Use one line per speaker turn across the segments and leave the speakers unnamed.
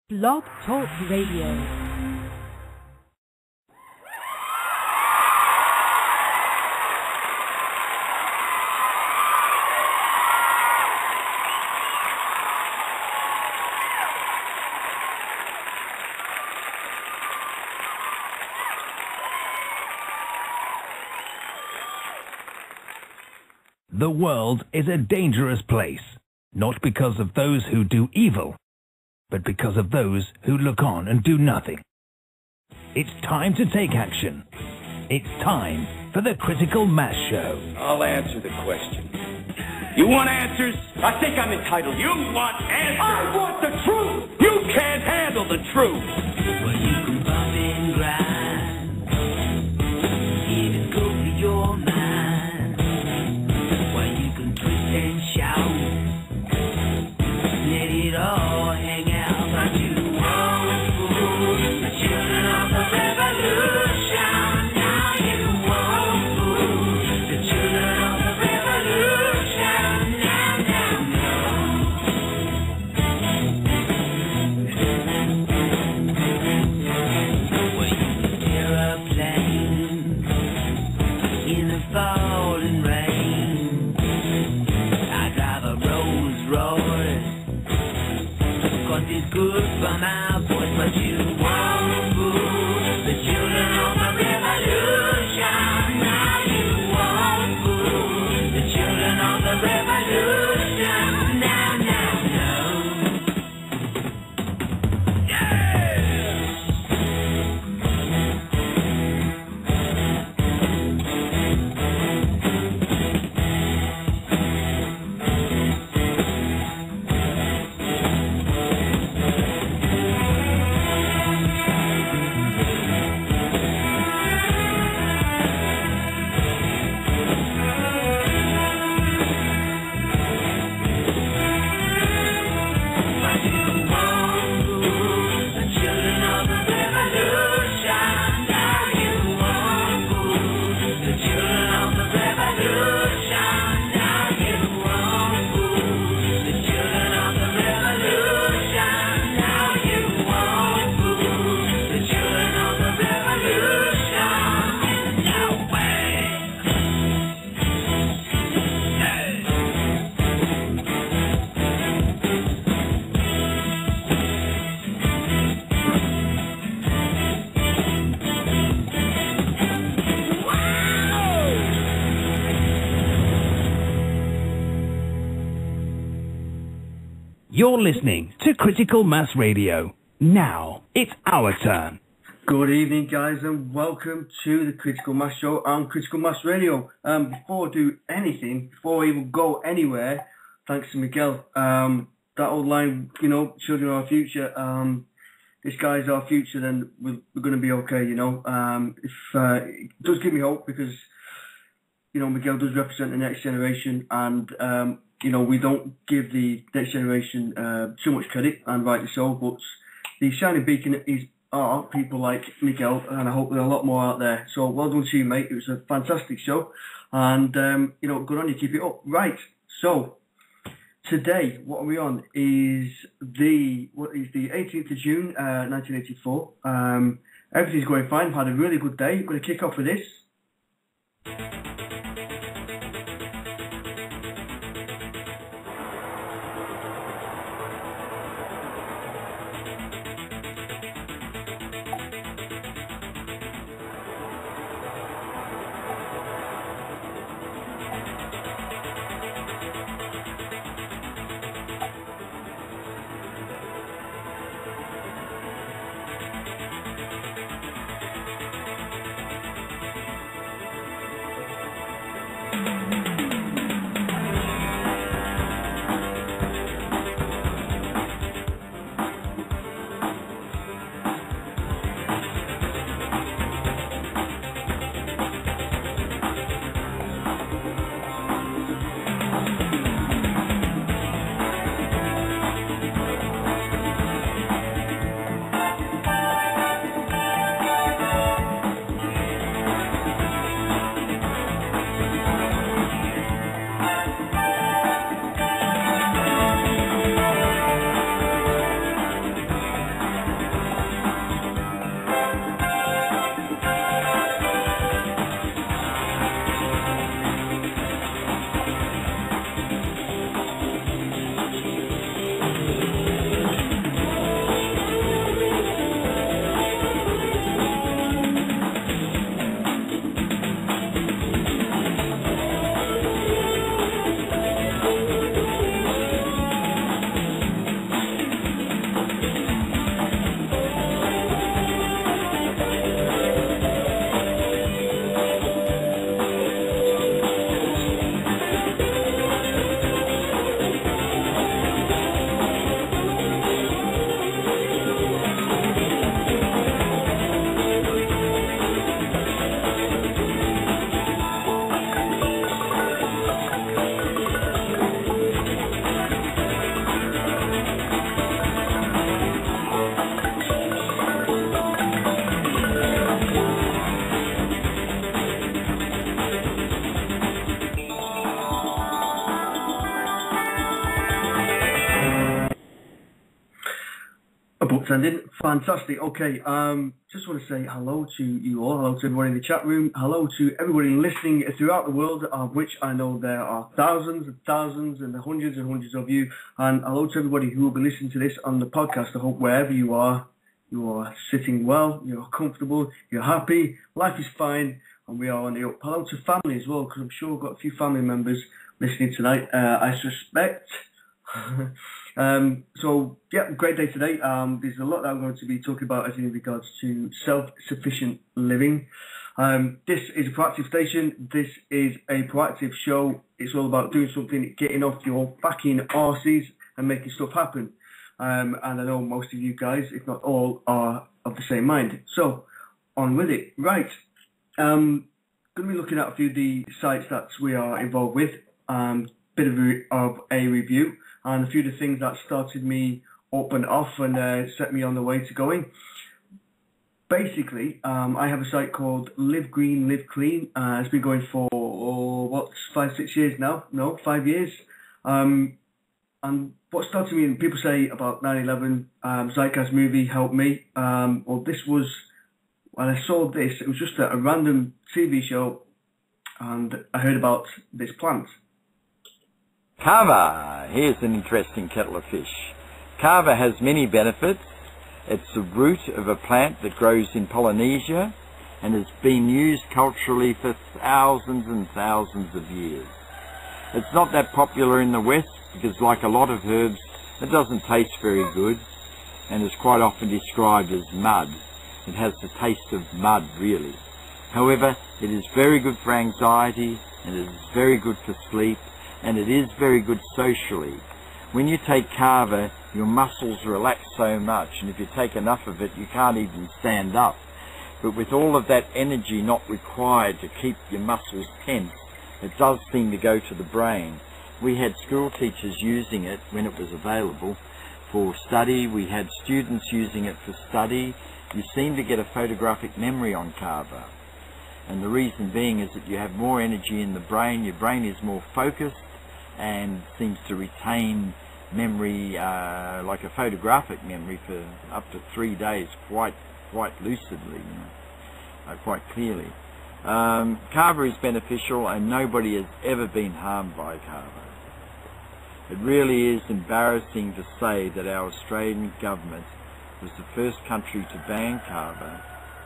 Blog Talk Radio.
The world is a dangerous place, not because of those who do evil, but because of those who look on and do nothing. It's time to take action. It's time for the Critical Mass Show.
I'll answer the question. You want answers? I think I'm entitled. You want answers? I want the truth! You can't handle the truth!
Well, you can bump and grind. Even go to your mind. Well, you can twist and shout. Let it all hang out, but you won't fool the children of the revolution. Now you won't fool the children of the revolution. Now, well, you can tear a plane in the falling rain. I drive a Rolls Royce. It's good for my voice, but you won't fool the children of the revolution. Now you won't fool the children of the revolution. Now, no.
You're listening to Critical Mass Radio. Now, it's our turn.
Good evening, guys, and welcome to the Critical Mass Show on Critical Mass Radio. Before I do anything, before I even go anywhere, thanks to Miguel. That old line, children are our future. This guy's our future, then we're going to be okay, It does give me hope because, Miguel does represent the next generation, and we don't give the next generation too much credit, and rightly so, but the shining beacon are people like Miguel, and I hope there are a lot more out there. So well done to you, mate. It was a fantastic show, and, good on you, keep it up. Right, so today, what are we on, is the 18th of June, 1984. Everything's going fine. I've had a really good day. I'm going to kick off with this. Thoughts ending. Fantastic. Okay, just want to say hello to you all. Hello to everybody in the chat room. Hello to everybody listening throughout the world, of which I know there are thousands and thousands and hundreds of you. And hello to everybody who will be listening to this on the podcast. I hope wherever you are sitting well, you're comfortable, you're happy, life is fine, and we are on the up. Hello to family as well, because I'm sure we've got a few family members listening tonight, I suspect. So yeah, great day today. There's a lot that I'm going to be talking about as in regards to self-sufficient living. This is a proactive station. This is a proactive show. It's all about doing something, getting off your fucking arses and making stuff happen. And I know most of you guys, if not all, are of the same mind. So on with it. Right. Going to be looking at a few of the sites that we are involved with. Bit of a review. And a few of the things that started me up and off and set me on the way to going. Basically, I have a site called Live Green, Live Clean. It's been going for, 5-6 years now? No, 5 years. And what started me, and people say about 9/11, Zeitgeist movie helped me. Well, this was, when I saw this, it was just a random TV show, and I heard about this plant.
Kava, here's an interesting kettle of fish. Kava has many benefits. It's the root of a plant that grows in Polynesia and has been used culturally for thousands and thousands of years. It's not that popular in the West because, like a lot of herbs, it doesn't taste very good and is quite often described as mud. It has the taste of mud, really. However, it is very good for anxiety and it is very good for sleep. And it is very good socially. When you take kava, your muscles relax so much, and if you take enough of it, you can't even stand up. But with all of that energy not required to keep your muscles tense, it does seem to go to the brain. We had school teachers using it when it was available for study. We had students using it for study. You seem to get a photographic memory on kava. And the reason being is that you have more energy in the brain. Your brain is more focused and seems to retain memory like a photographic memory for up to 3 days quite lucidly, quite clearly. Kava is beneficial and nobody has ever been harmed by kava. It really is embarrassing to say that our Australian government was the first country to ban kava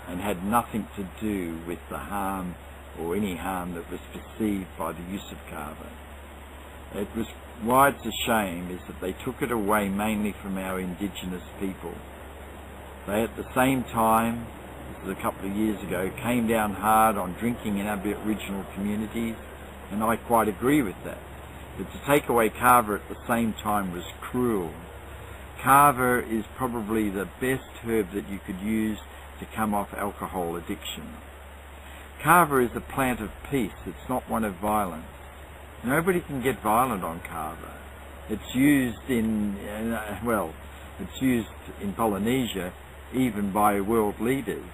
and had nothing to do with the harm or any harm that was perceived by the use of kava. It was why it's a shame is that they took it away mainly from our indigenous people. They at the same time, this is a couple of years ago, came down hard on drinking in Aboriginal communities, and I quite agree with that. But to take away kava at the same time was cruel. Kava is probably the best herb that you could use to come off alcohol addiction. Kava is a plant of peace, it's not one of violence. Nobody can get violent on kava. It's used in, it's used in Polynesia even by world leaders.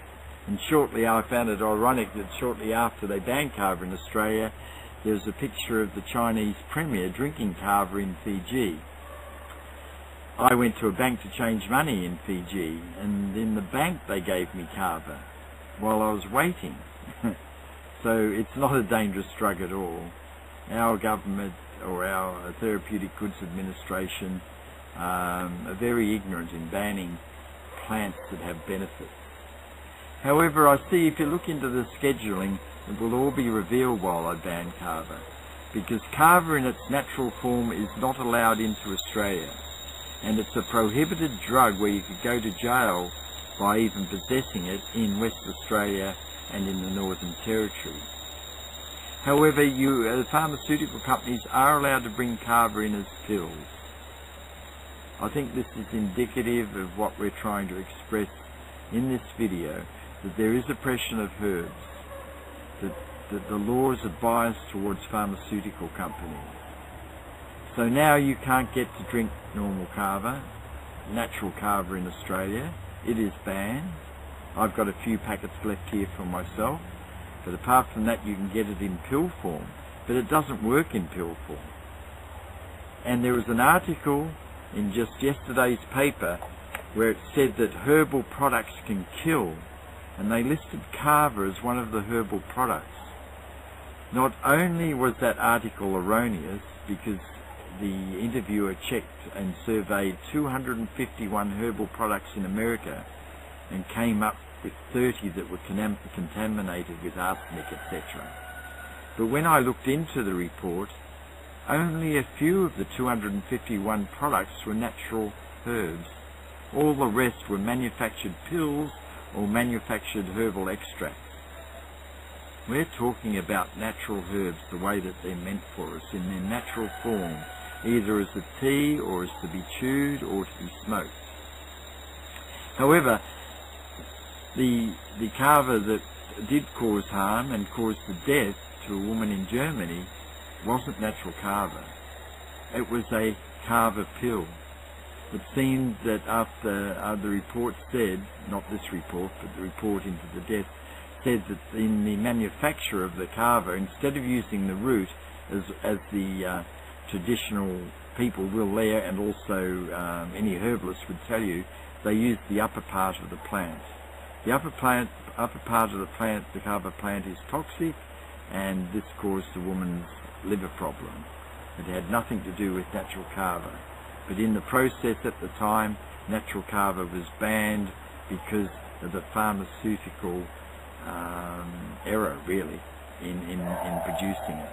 And shortly, I found it ironic that shortly after they banned kava in Australia, there was a picture of the Chinese premier drinking kava in Fiji. I went to a bank to change money in Fiji, and in the bank they gave me kava while I was waiting. So it's not a dangerous drug at all. Our government or our Therapeutic Goods Administration are very ignorant in banning plants that have benefits. However, I see if you look into the scheduling, it will all be revealed while I ban kava, because kava in its natural form is not allowed into Australia, and it's a prohibited drug where you could go to jail by even possessing it in West Australia and in the Northern Territory. However, the pharmaceutical companies are allowed to bring kava in as pills. I think this is indicative of what we're trying to express in this video, that there is oppression of herbs, that the laws are biased towards pharmaceutical companies. So now you can't get to drink normal kava, natural kava in Australia. It is banned. I've got a few packets left here for myself. But apart from that, you can get it in pill form, but it doesn't work in pill form. And there was an article in just yesterday's paper where it said that herbal products can kill, and they listed kava as one of the herbal products. Not only was that article erroneous, because the interviewer checked and surveyed 251 herbal products in America and came up with 30 that were contaminated with arsenic, etc. But when I looked into the report, only a few of the 251 products were natural herbs. All the rest were manufactured pills or manufactured herbal extracts. We're talking about natural herbs the way that they're meant for us, in their natural form, either as a tea or as to be chewed or to be smoked. However, the kava that did cause harm and caused the death to a woman in Germany wasn't natural kava. It was a kava pill. It seemed that after the report said, not this report, but the report into the death, said that in the manufacture of the kava, instead of using the root as the traditional people will there, and also any herbalist would tell you, they used the upper part of the plant. The upper part of the plant, the kava plant, is toxic, and this caused the woman's liver problem. It had nothing to do with natural kava. But in the process at the time, natural kava was banned because of the pharmaceutical error, really, in producing it.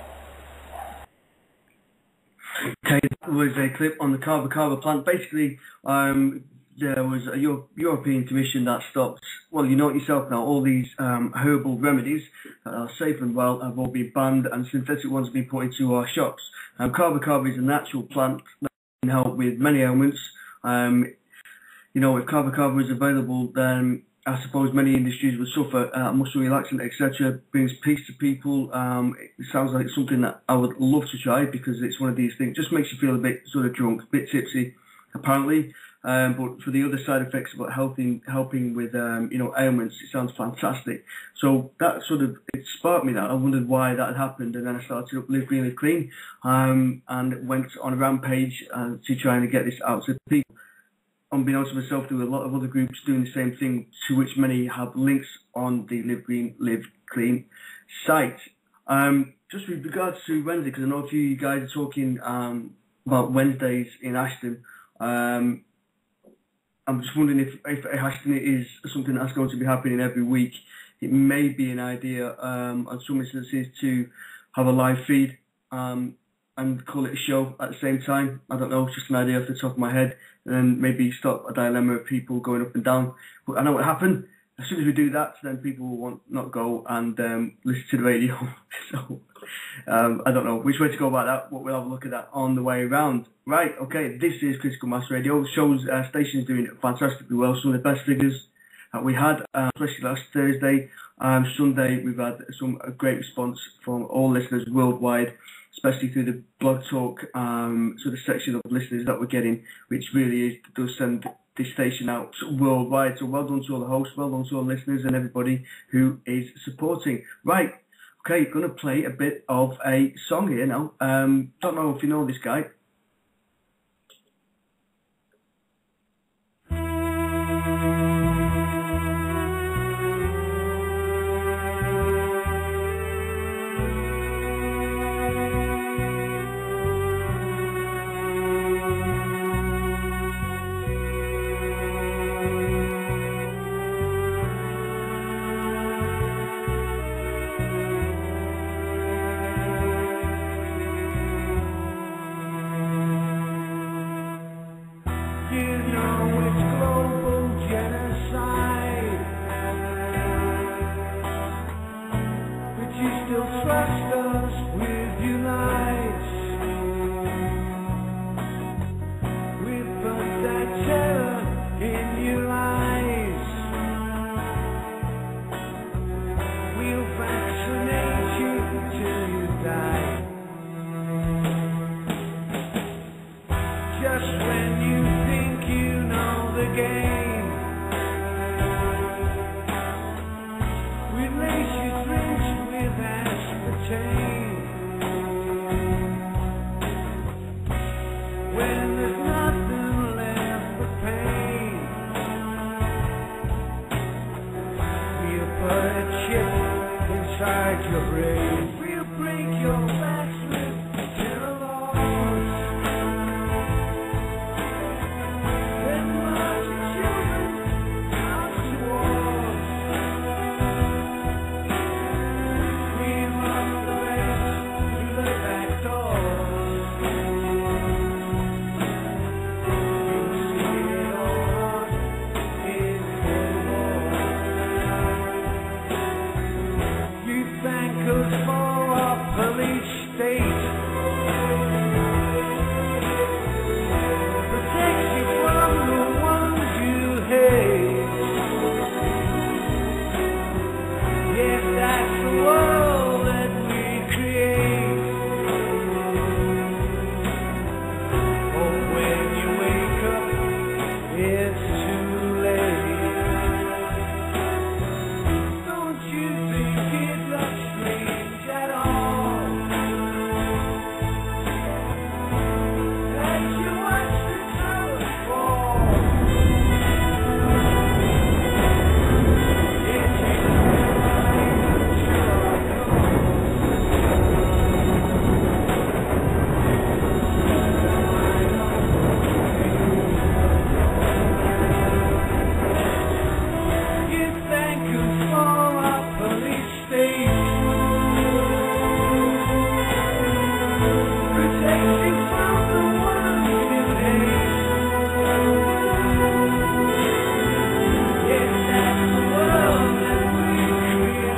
Okay, that was a clip on the kava plant. Basically, there was a European Commission that stopped, well, you know it yourself now, all these herbal remedies that are safe and well have all been banned, and synthetic ones have been put into our shops. Kava is a natural plant that can help with many ailments. You know, if kava was available, then I suppose many industries would suffer. Muscle relaxant, etc., brings peace to people. It sounds like something that I would love to try, because it's one of these things, just makes you feel a bit sort of drunk, a bit tipsy, apparently. But for the other side effects about helping with you know, ailments, it sounds fantastic. So that sort of, it sparked me that. I wondered why that had happened, and then I started up Live Green, Live Clean, and went on a rampage to trying to get this out to people. Unbeknownst to myself, there were a lot of other groups doing the same thing, to which many have links on the Live Green, Live Clean site. Just with regards to Wednesday, because I know a few of you guys are talking about Wednesdays in Ashton. I'm just wondering if Ashton is something that's going to be happening every week. It may be an idea on some instances to have a live feed and call it a show at the same time. I don't know, it's just an idea off the top of my head, and then maybe stop a dilemma of people going up and down. But I know what happened. As soon as we do that, then people will not go and listen to the radio. So I don't know which way to go about that, but we'll have a look at that on the way around. Right, okay, this is Critical Mass Radio. The show's station's doing fantastically well. Some of the best figures that we had, especially last Thursday. Sunday, we've had some great response from all listeners worldwide, especially through the blog talk sort of section of listeners that we're getting, which really does send this station out worldwide. So well done to all the hosts, well done to all the listeners and everybody who is supporting. Right, okay, going to play a bit of a song here now. Don't know if you know this guy.
crack your brain. We'll break your backs with terror. Then march your children out to war. We must arrange through the back door. You'll see it all in World War. You thank us for our police state. Protects you from the ones you hate. Yes, that's the world that we create. But when you wake up, it's too late. Don't you think it looks strange at all? As you watch the towers fall. It's you thank us for our police state. Protects you from the ones you hate. Yes, that's the world that we create.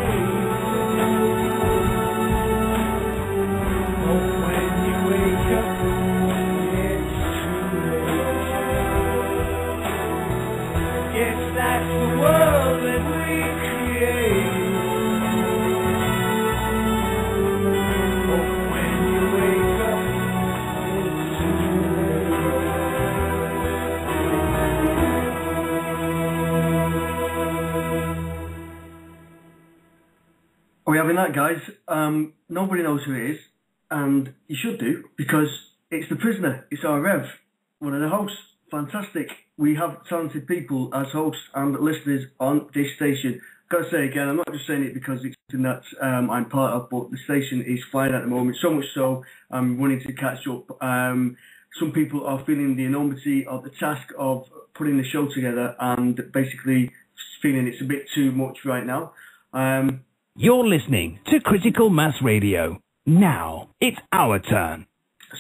But when you wake up, it's too late. Yes, that's the world that we create. But when you wake up, it's too
Are we having that, guys? Nobody knows who it is, and you should do, because it's The Prisoner. It's our Rev, one of the hosts. Fantastic. We have talented people as hosts and listeners on this station. Gotta say again, I'm not just saying it because it's something that I'm part of, but the station is flying at the moment, so much so I'm wanting to catch up. Some people are feeling the enormity of the task of putting the show together and basically feeling it's a bit too much right now.
You're listening to Critical Mass Radio. Now, it's our turn.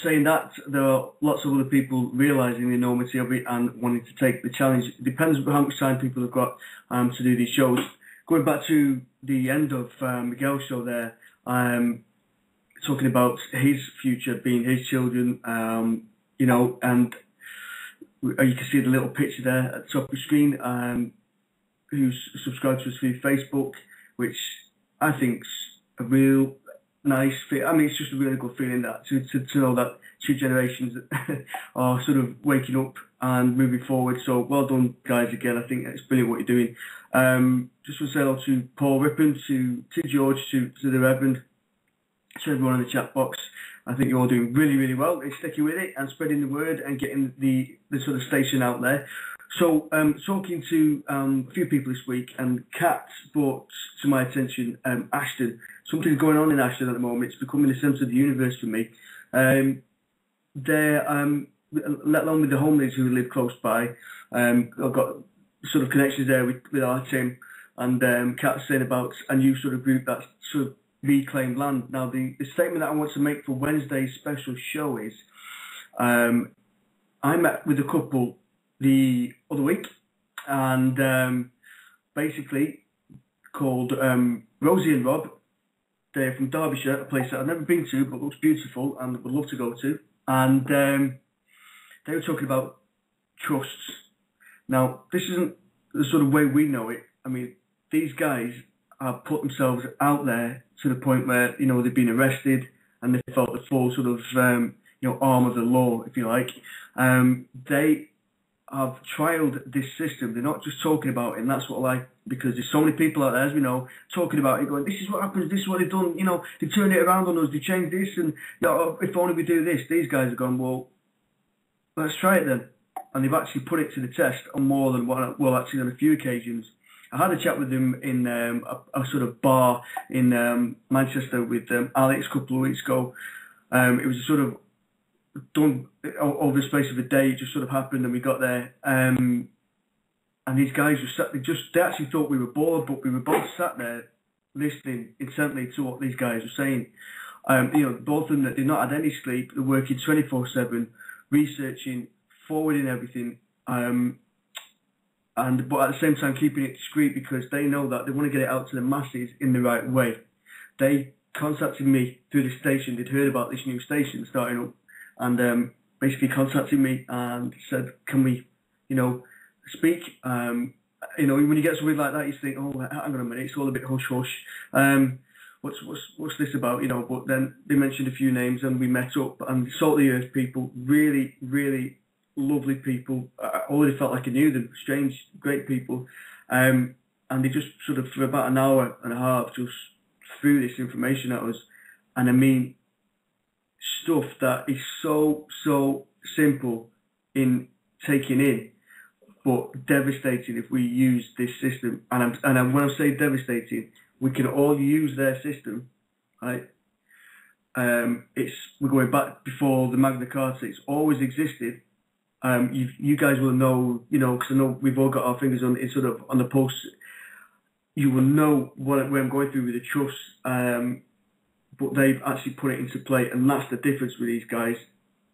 Saying that, there are lots of other people realising the enormity of it and wanting to take the challenge. It depends on how much time people have got to do these shows. Going back to the end of Miguel's show there, talking about his future being his children, you know, and you can see the little picture there at the top of the screen, who's subscribed to us through Facebook, which I think's a real nice fit. I mean, it's just a really good feeling that to know that two generations are sort of waking up and moving forward. So well done, guys, again. I think it's brilliant what you're doing. Just want to say hello to Paul Rippon, to George, to the Reverend, to everyone in the chat box. I think you're all doing really, really well. It's sticking with it and spreading the word and getting the sort of station out there. So, talking to a few people this week, and Kat brought to my attention Ashton. Something's going on in Ashton at the moment. It's becoming the centre of the universe for me. They're, let alone with the homeless who live close by, I've got sort of connections there with our team, and Kat saying about a new sort of group that's sort of reclaimed land. Now, the statement that I want to make for Wednesday's special show is, I met with a couple the other week, and basically called Rosie and Rob. They're from Derbyshire, a place that I've never been to but looks beautiful and would love to go to. And they were talking about trusts. Now, this isn't the sort of way we know it. I mean, these guys have put themselves out there to the point where, you know, they've been arrested and they felt the full sort of, you know, arm of the law, if you like. They have trialled this system. They're not just talking about it, and that's what I like, because there's so many people out there, as we know, talking about it, going, this is what happens, this is what they've done, you know, they turned it around on us, they changed this, and you know, if only we do this. These guys have gone, well, let's try it then. And they've actually put it to the test on more than one, well, actually on a few occasions. I had a chat with him in a sort of bar in Manchester with Alex a couple of weeks ago. It was sort of done over the space of a day. It just sort of happened, and we got there. And these guys were sat. They actually thought we were bored, but we were both sat there listening intently to what these guys were saying. Both of them that did not have any sleep, they're working 24/7, researching, forwarding everything, but at the same time keeping it discreet because they know that they want to get it out to the masses in the right way. They contacted me through the station. They'd heard about this new station starting up, and basically contacted me and said, "Can we, speak?" When you get something like that, you think, "Oh, hang on a minute, it's all a bit hush hush. What's this about?" But then they mentioned a few names, and we met up. And Salt of the Earth people, really, really lovely people. I already felt like I knew them. Strange, great people. And they just sort of, for about an hour and a half, just threw this information at us. And I mean, stuff that is so simple in taking in, but devastating if we use this system. And when I say devastating, we can all use their system, right? We're going back before the Magna Carta. It's always existed. You guys will know, because I know we've all got our fingers on it, sort of on the pulse. You will know what I'm going through with the trust, but they've actually put it into play, and that's the difference with these guys.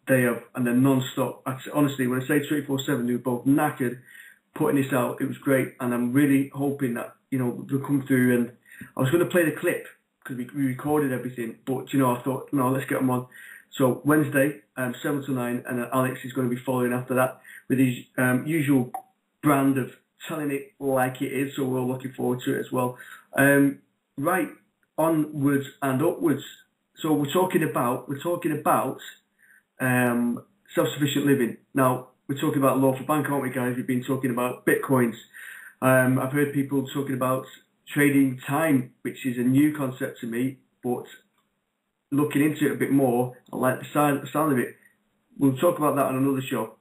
They have, and they're non-stop. Honestly, when I say 24/7, they were both knackered putting this out. It was great, and I'm really hoping that they'll come through. And I was going to play the clip because we recorded everything, but I thought, no, let's get them on. So Wednesday, 7 to 9, and Alex is going to be following after that with his usual brand of telling it like it is. So we're all looking forward to it as well. Right, onwards and upwards. So we're talking about self-sufficient living. Now we're talking about lawful bank, aren't we, guys? We've been talking about bitcoins. I've heard people talking about trading time, which is a new concept to me, but looking into it a bit more, I like the sound of it. We'll talk about that on another show.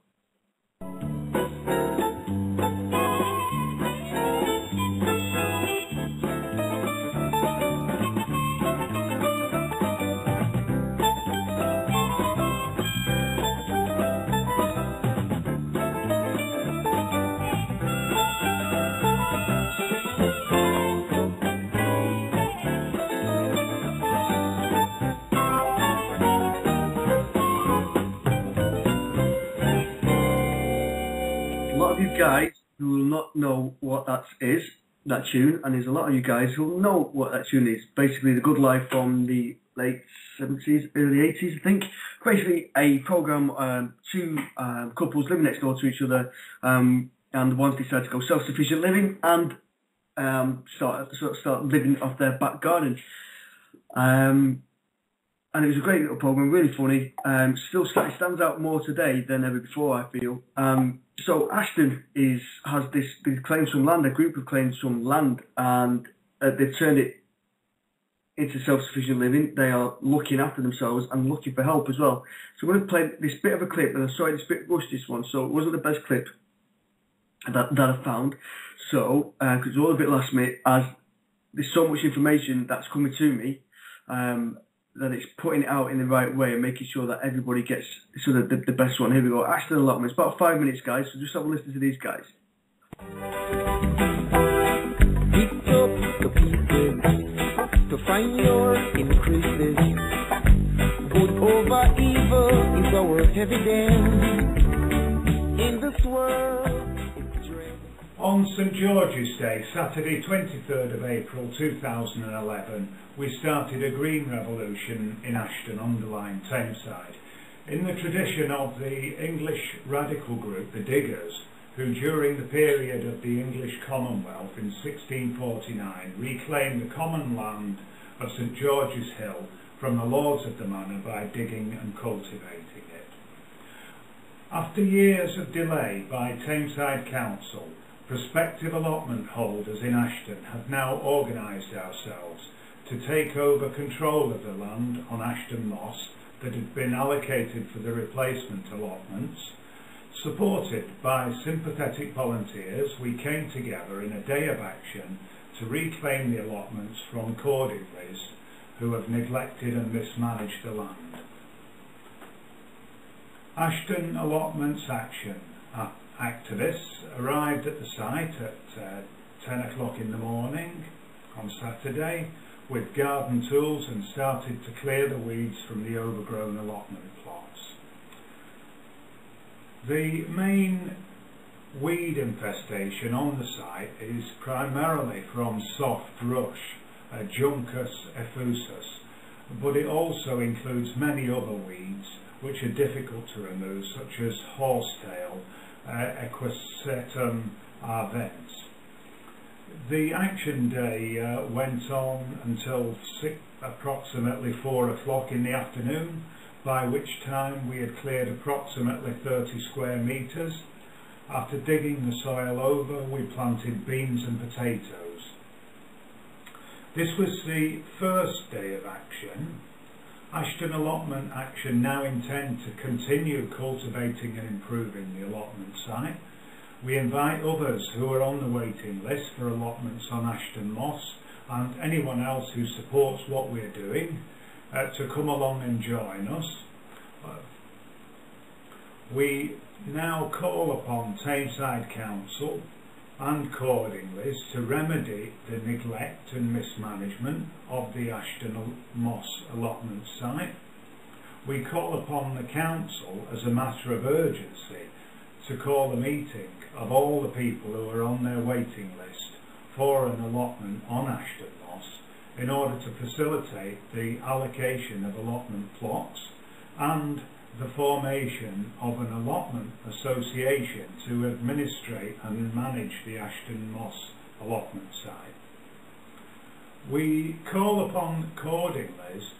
Guys who will not know what that tune, and there's a lot of you guys who will know what that tune is. Basically, The Good Life from the late 70s, early 80s, I think. Basically, a program, two couples living next door to each other, and one decided to go self-sufficient living and start living off their back garden. And it was a great little program, really funny. Still stands out more today than ever before, I feel. So Ashton has claimed some land. A group have claimed some land, and they've turned it into self-sufficient living. They are looking after themselves and looking for help as well. So we're going to play this bit of a clip, and I'm sorry, it's a bit rushed, this one, so it wasn't the best clip that I found. So, because it's all a bit last minute, as there's so much information that's coming to me, that it's putting it out in the right way and making sure that everybody gets sort of the best one. Here we go. Ashton allotment. It's about 5 minutes, guys, so just have a listen to these guys.
Pick up the pieces to find your increases. Good over evil is our evidence in this world.
On St George's Day, Saturday 23rd of April 2011, we started a green revolution in Ashton-under-Lyne, Tameside, in the tradition of the English radical group, the Diggers, who during the period of the English Commonwealth in 1649 reclaimed the common land of St George's Hill from the lords of the manor by digging and cultivating it. After years of delay by Tameside Council, prospective allotment holders in Ashton have now organised ourselves to take over control of the land on Ashton Moss that had been allocated for the replacement allotments, Supported by sympathetic volunteers, we came together in a day of action to reclaim the allotments from Cordingleys who have neglected and mismanaged the land. Ashton Allotments Action activists arrived at the site at 10 o'clock in the morning on Saturday with garden tools and started to clear the weeds from the overgrown allotment plots. The main weed infestation on the site is primarily from soft rush, Juncus effusus, but it also includes many other weeds which are difficult to remove, such as horsetail, Equisetum arvens. The action day went on until approximately 4 o'clock in the afternoon, by which time we had cleared approximately 30 square metres. After digging the soil over, we planted beans and potatoes. This was the first day of action. Ashton Allotment Action now intend to continue cultivating and improving the allotment site. We invite others who are on the waiting list for allotments on Ashton Moss and anyone else who supports what we're doing to come along and join us. We now call upon Tameside Council and Cordingleys to remedy the neglect and mismanagement of the Ashton Moss allotment site. We call upon the Council as a matter of urgency to call a meeting of all the people who are on their waiting list for an allotment on Ashton Moss in order to facilitate the allocation of allotment plots and the formation of an allotment association to administrate and manage the Ashton Moss allotment site. We call upon Cordingleys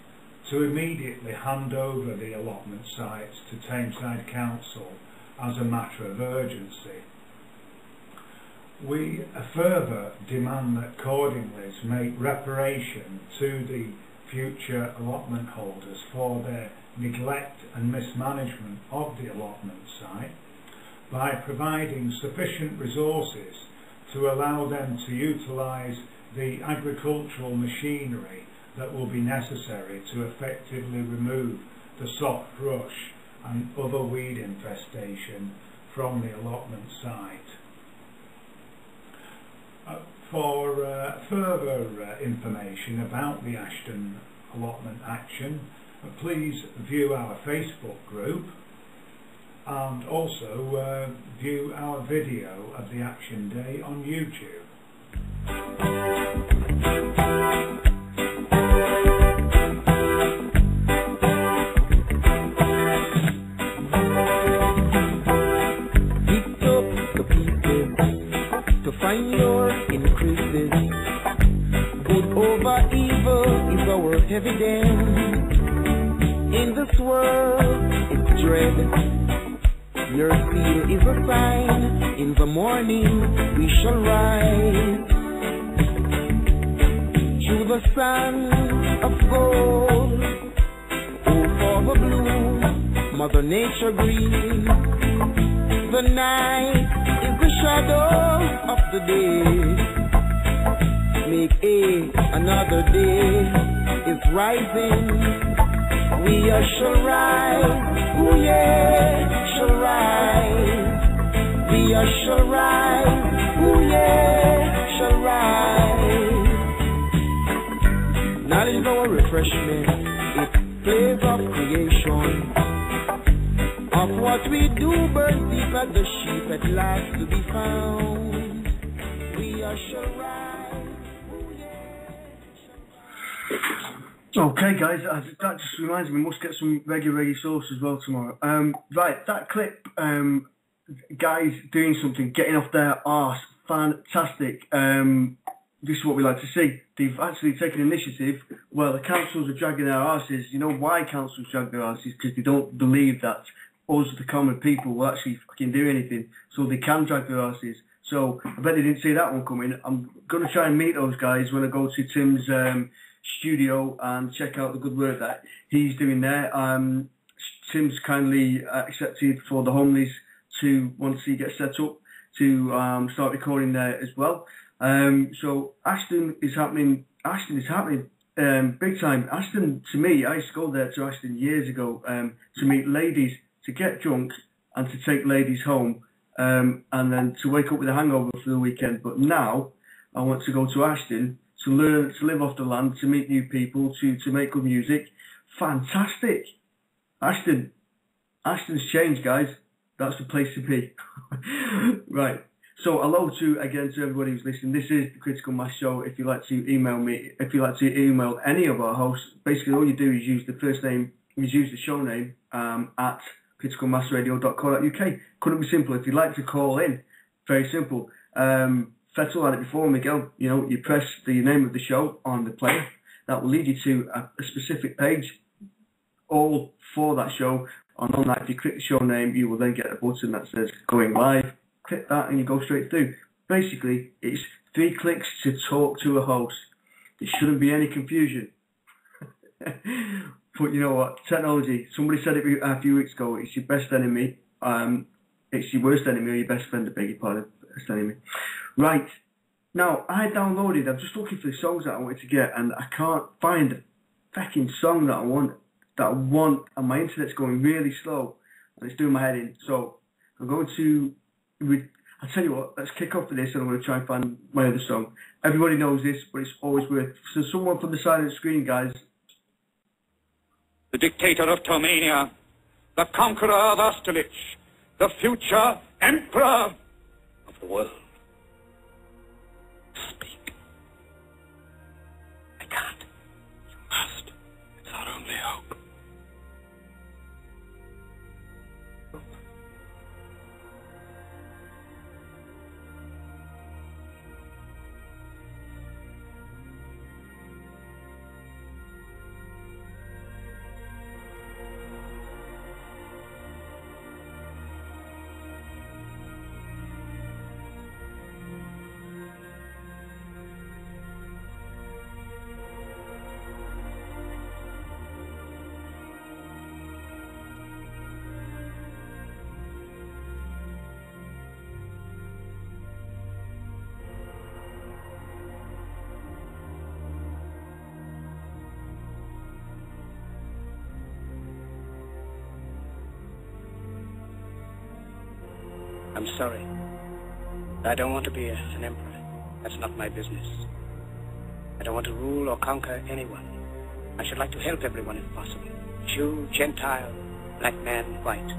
to immediately hand over the allotment sites to Tameside Council as a matter of urgency. We further demand that Cordingleys make reparation to the future allotment holders for their neglect and mismanagement of the allotment site by providing sufficient resources to allow them to utilise the agricultural machinery that will be necessary to effectively remove the soft rush and other weed infestation from the allotment site. For further information about the Ashton Allotment Action, please view our Facebook group and also view our video of the Action Day on YouTube.
Find your increases. Good over evil is our evidence. In this world, it's dread. Your seal is a sign. In the morning, we shall rise. Through the sun of gold, oh, for the blue, Mother Nature green. The night is the shadow of the day. Make another day is rising. We shall rise. Oh yeah, shall rise. We shall rise. Oh yeah, shall rise. Knowledge is our refreshment. It plays of creation. Of what we do, burn deep at the sheep at last to be found. We shall rise.
Okay guys, that just reminds me, we must get some reggae sauce as well tomorrow. Right, that clip, guys doing something, getting off their arse, fantastic. This is what we like to see. They've actually taken initiative. Well, the councils are dragging their arses. You know why councils drag their arses? Because they don't believe that us, the common people, will actually fucking do anything, so they can drag their arses. So I bet they didn't see that one coming. I'm going to try and meet those guys when I go to Tim's studio and check out the good work that he's doing there. Tim's kindly accepted for the homeless to once he gets set up to start recording there as well. So Ashton is happening big time. Ashton, to me, I used to go there to Ashton years ago to meet ladies, to get drunk and to take ladies home, and then to wake up with a hangover for the weekend. But now I want to go to Ashton to learn, to live off the land, to meet new people, to make good music. Fantastic. Ashton's changed, guys. That's the place to be. Right. So hello to everybody who's listening. This is the Critical Mass Show. If you'd like to email me, if you'd like to email any of our hosts, basically all you do is use the first name, use the show name at criticalmassradio.co.uk. Couldn't be simpler. If you'd like to call in, very simple. Fettel had it before, Miguel. You know, you press the name of the show on the player. That will lead you to a specific page, all for that show. And on that, if you click the show name, you will then get a button that says going live. Click that and you go straight through. Basically, it's 3 clicks to talk to a host. There shouldn't be any confusion. But you know what? Technology. Somebody said it a few weeks ago. It's your best enemy. It's your worst enemy or your best friend. I beg your pardon. Best enemy. Right. Now, I'm just looking for the songs that I wanted to get, and I can't find a fucking song that I want, and my internet's going really slow, and it's doing my head in. So I'm going to, I'll tell you what, let's kick off with this, and I'm going to try and find my other song. Everybody knows this, but it's always worth. So someone from the side of the screen, guys.
The dictator of Tomania, the conqueror of Austerlitz, the future emperor of the world. Speak. I can't. You must. It's our only hope. I'm sorry. I don't want to be an emperor. That's not my business. I don't want to rule or conquer anyone. I should like to help everyone if possible. Jew, Gentile, black man, white.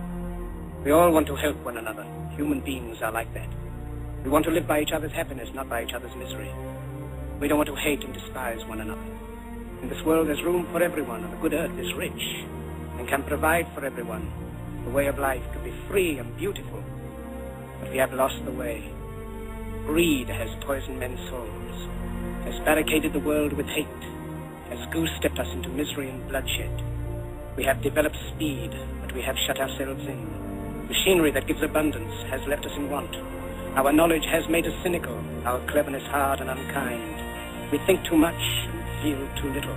We all want to help one another. Human beings are like that. We want to live by each other's happiness, not by each other's misery. We don't want to hate and despise one another. In this world there's room for everyone, and the good earth is rich and can provide for everyone. The way of life can be free and beautiful. But we have lost the way. Greed has poisoned men's souls, has barricaded the world with hate, has goose-stepped us into misery and bloodshed. We have developed speed, but we have shut ourselves in. Machinery that gives abundance has left us in want. Our knowledge has made us cynical, our cleverness hard and unkind. We think too much and feel too little.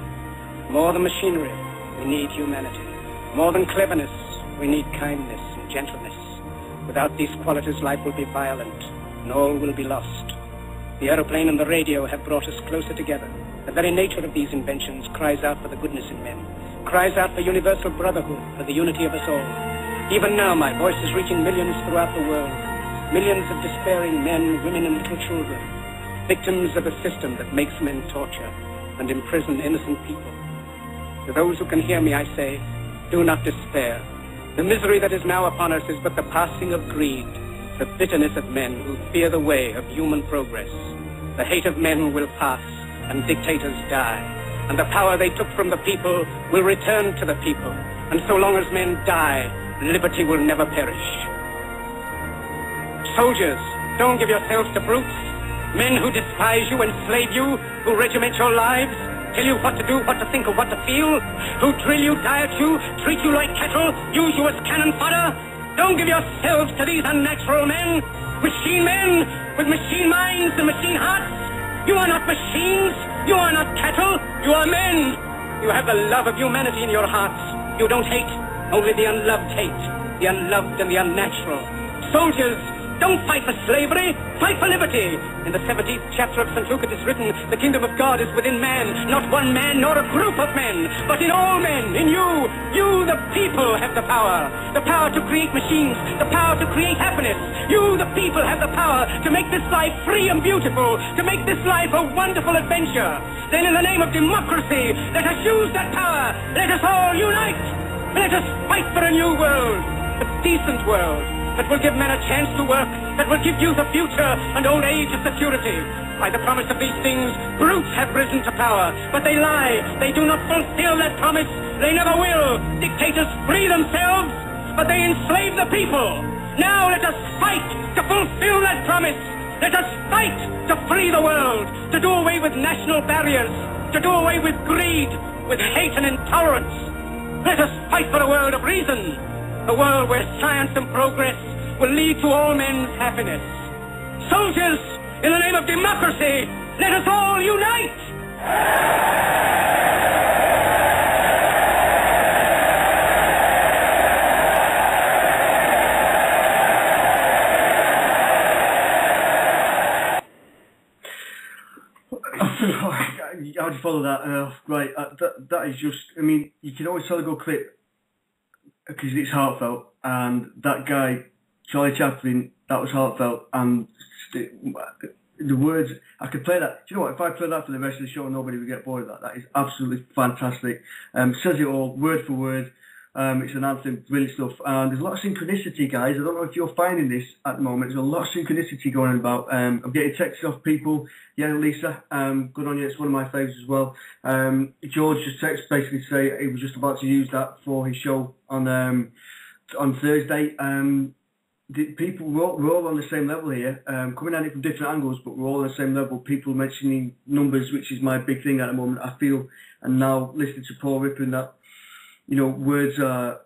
More than machinery, we need humanity. More than cleverness, we need kindness and gentleness. Without these qualities, life will be violent, and all will be lost. The aeroplane and the radio have brought us closer together. The very nature of these inventions cries out for the goodness in men, cries out for universal brotherhood, for the unity of us all. Even now, my voice is reaching millions throughout the world, millions of despairing men, women, and little children, victims of a system that makes men torture and imprison innocent people. To those who can hear me, I say, do not despair. The misery that is now upon us is but the passing of greed, the bitterness of men who fear the way of human progress. The hate of men will pass, and dictators die, and the power they took from the people will return to the people, and so long as men die, liberty will never perish. Soldiers, don't give yourselves to brutes, men who despise you, enslave you, who regiment your lives, tell you what to do, what to think, or what to feel, who drill you, diet you, treat you like cattle, use you as cannon fodder. Don't give yourselves to these unnatural men, machine men with machine minds and machine hearts. You are not machines, you are not cattle, you are men. You have the love of humanity in your hearts. You don't hate, only the unloved hate, the unloved and the unnatural. Soldiers, don't fight for slavery, fight for liberty. In the 17th chapter of St. Luke it is written, the kingdom of God is within man, not one man nor a group of men, but in all men, in you. You, the people, have the power to create machines, the power to create happiness. You, the people, have the power to make this life free and beautiful, to make this life a wonderful adventure. Then in the name of democracy, let us use that power. Let us all unite. Let us fight for a new world, a decent world, that will give men a chance to work, that will give youth a future and old age a security. By the promise of these things, brutes have risen to power, but they lie. They do not fulfill that promise. They never will. Dictators free themselves, but they enslave the people. Now let us fight to fulfill that promise. Let us fight to free the world, to do away with national barriers, to do away with greed, with hate and intolerance. Let us fight for a world of reason, a world where science and progress will lead to all men's happiness. Soldiers, in the name of democracy, let us all unite!
How do you follow that? Right, that is just, I mean, you can always tell a good clip because it's heartfelt, and that guy, Charlie Chaplin, that was heartfelt, and the words, I could play that. Do you know what, if I play that for the rest of the show, nobody would get bored of that. That is absolutely fantastic. Says it all, word for word. It's an anthem, brilliant stuff. And there's a lot of synchronicity, guys. I don't know if you're finding this at the moment. There's a lot of synchronicity going on about. I'm getting texts off people. Yeah, Lisa, good on you. It's one of my favourites as well. George just texted basically to say he was just about to use that for his show on Thursday. The people, we're all on the same level here, coming at it from different angles, but we're all on the same level. People mentioning numbers, which is my big thing at the moment, I feel, and now listening to Paul Rippon, that, you know, words are,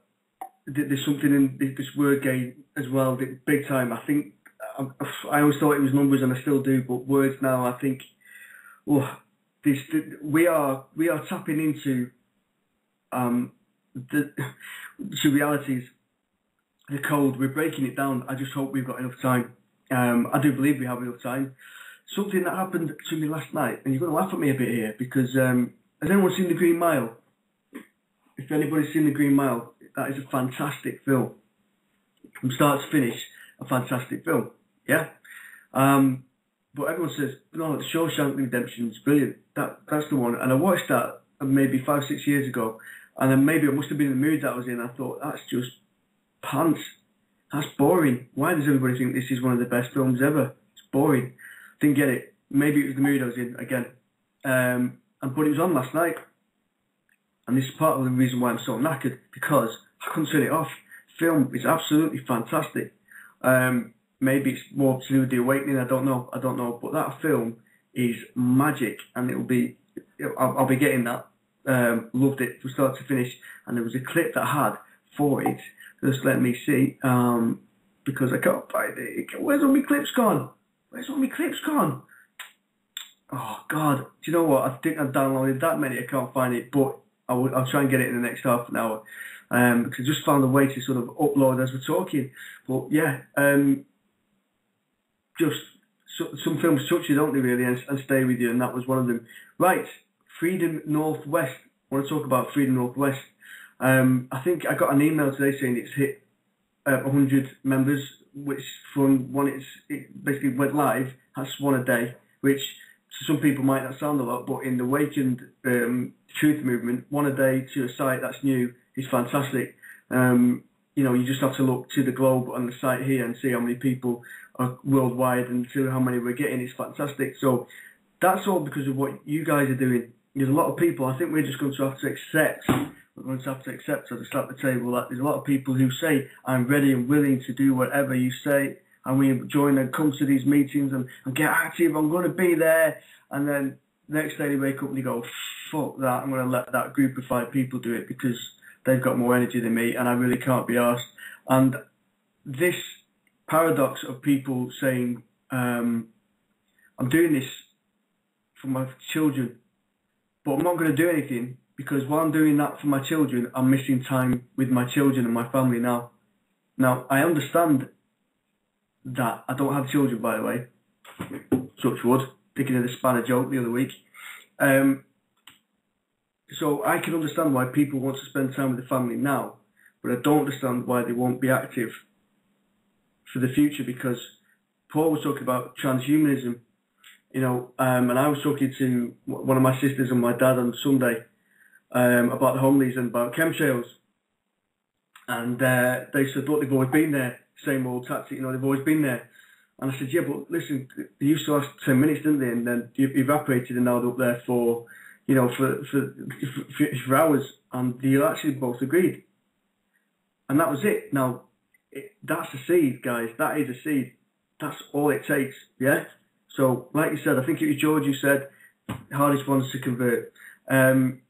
there's something in this word game as well, big time. I think, I always thought it was numbers, and I still do, but words now, I think, we are tapping into the realities, the code. We're breaking it down. I just hope we've got enough time. I do believe we have enough time. Something that happened to me last night, and you're going to laugh at me a bit here, because has anyone seen The Green Mile? If anybody's seen The Green Mile, that is a fantastic film. From start to finish, a fantastic film. Yeah? But everyone says, no, The Shawshank Redemption is brilliant. That's the one. And I watched that maybe 5-6 years ago, and then maybe it must have been the mood that I was in. I thought, that's just pants. That's boring. Why does everybody think this is one of the best films ever? It's boring. Didn't get it. Maybe it was the mood I was in again. But it was on last night. And this is part of the reason why I'm so knackered, because I couldn't turn it off. The film is absolutely fantastic. Maybe it's more to do with The Awakening, I don't know. But that film is magic, and I'll be getting that. Loved it from start to finish. And there was a clip that I had for it. Just let me see, because I can't find it. Where's all my clips gone? Oh, God. Do you know what? I think I've downloaded that many. I can't find it, but I'll try and get it in the next half an hour. Because I just found a way to sort of upload as we're talking. But, yeah, some films touch you, don't they, really, and stay with you, and that was one of them. Right, Freedom Northwest. I want to talk about Freedom Northwest. I think I got an email today saying it's hit 100 members, which from when it basically went live, that's one a day, which to some people might not sound a lot, but in the Awakened Truth movement, one a day to a site that's new is fantastic. You know, you just have to look to the globe on the site here and see how many people are worldwide and see how many we're getting. It's fantastic. So that's all because of what you guys are doing. There's a lot of people, I think we're just going to have to accept, so to start the table, that there's a lot of people who say, I'm ready and willing to do whatever you say, and we join and come to these meetings and get active, I'm going to be there, and then next day they wake up and they go, fuck that, I'm going to let that group of 5 people do it because they've got more energy than me and I really can't be arsed. And this paradox of people saying, I'm doing this for my children, but I'm not going to do anything, because while I'm doing that for my children, I'm missing time with my children and my family now. Now, I understand that I don't have children, by the way. Touch wood. Thinking of the spanner joke the other week. So I can understand why people want to spend time with the family now, but I don't understand why they won't be active for the future, because Paul was talking about transhumanism, you know, and I was talking to one of my sisters and my dad on Sunday about the homilies and about chemtrails, and they said, look, they've always been there, same old tactic, you know, they've always been there. And I said, yeah, but listen, they used to last 10 minutes, didn't they? And then evaporated and now they're up there for, you know, for hours. And they actually both agreed. And that was it. Now, that's a seed, guys. That is a seed. That's all it takes, yeah? So, like you said, I think it was George who said, hardest ones to convert. So, I'm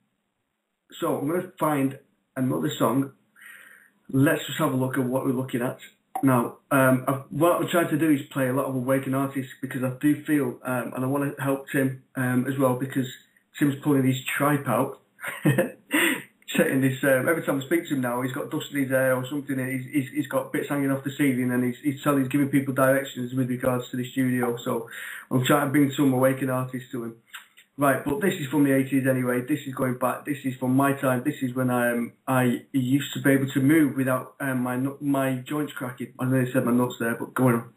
going to find another song. Let's just have a look at what we're looking at. Now, what I'm trying to do is play a lot of awakened artists, because I do feel, and I want to help Tim as well, because Tim's pulling his tripe out. Setting this, every time I speak to him now, he's got dust in his hair or something, and he's got bits hanging off the ceiling, and he's giving people directions with regards to the studio. So I'm trying to bring some awakened artists to him. Right, but this is from the 80s anyway. This is going back. This is from my time. This is when I used to be able to move without my joints cracking. I nearly said my nuts there, but going on.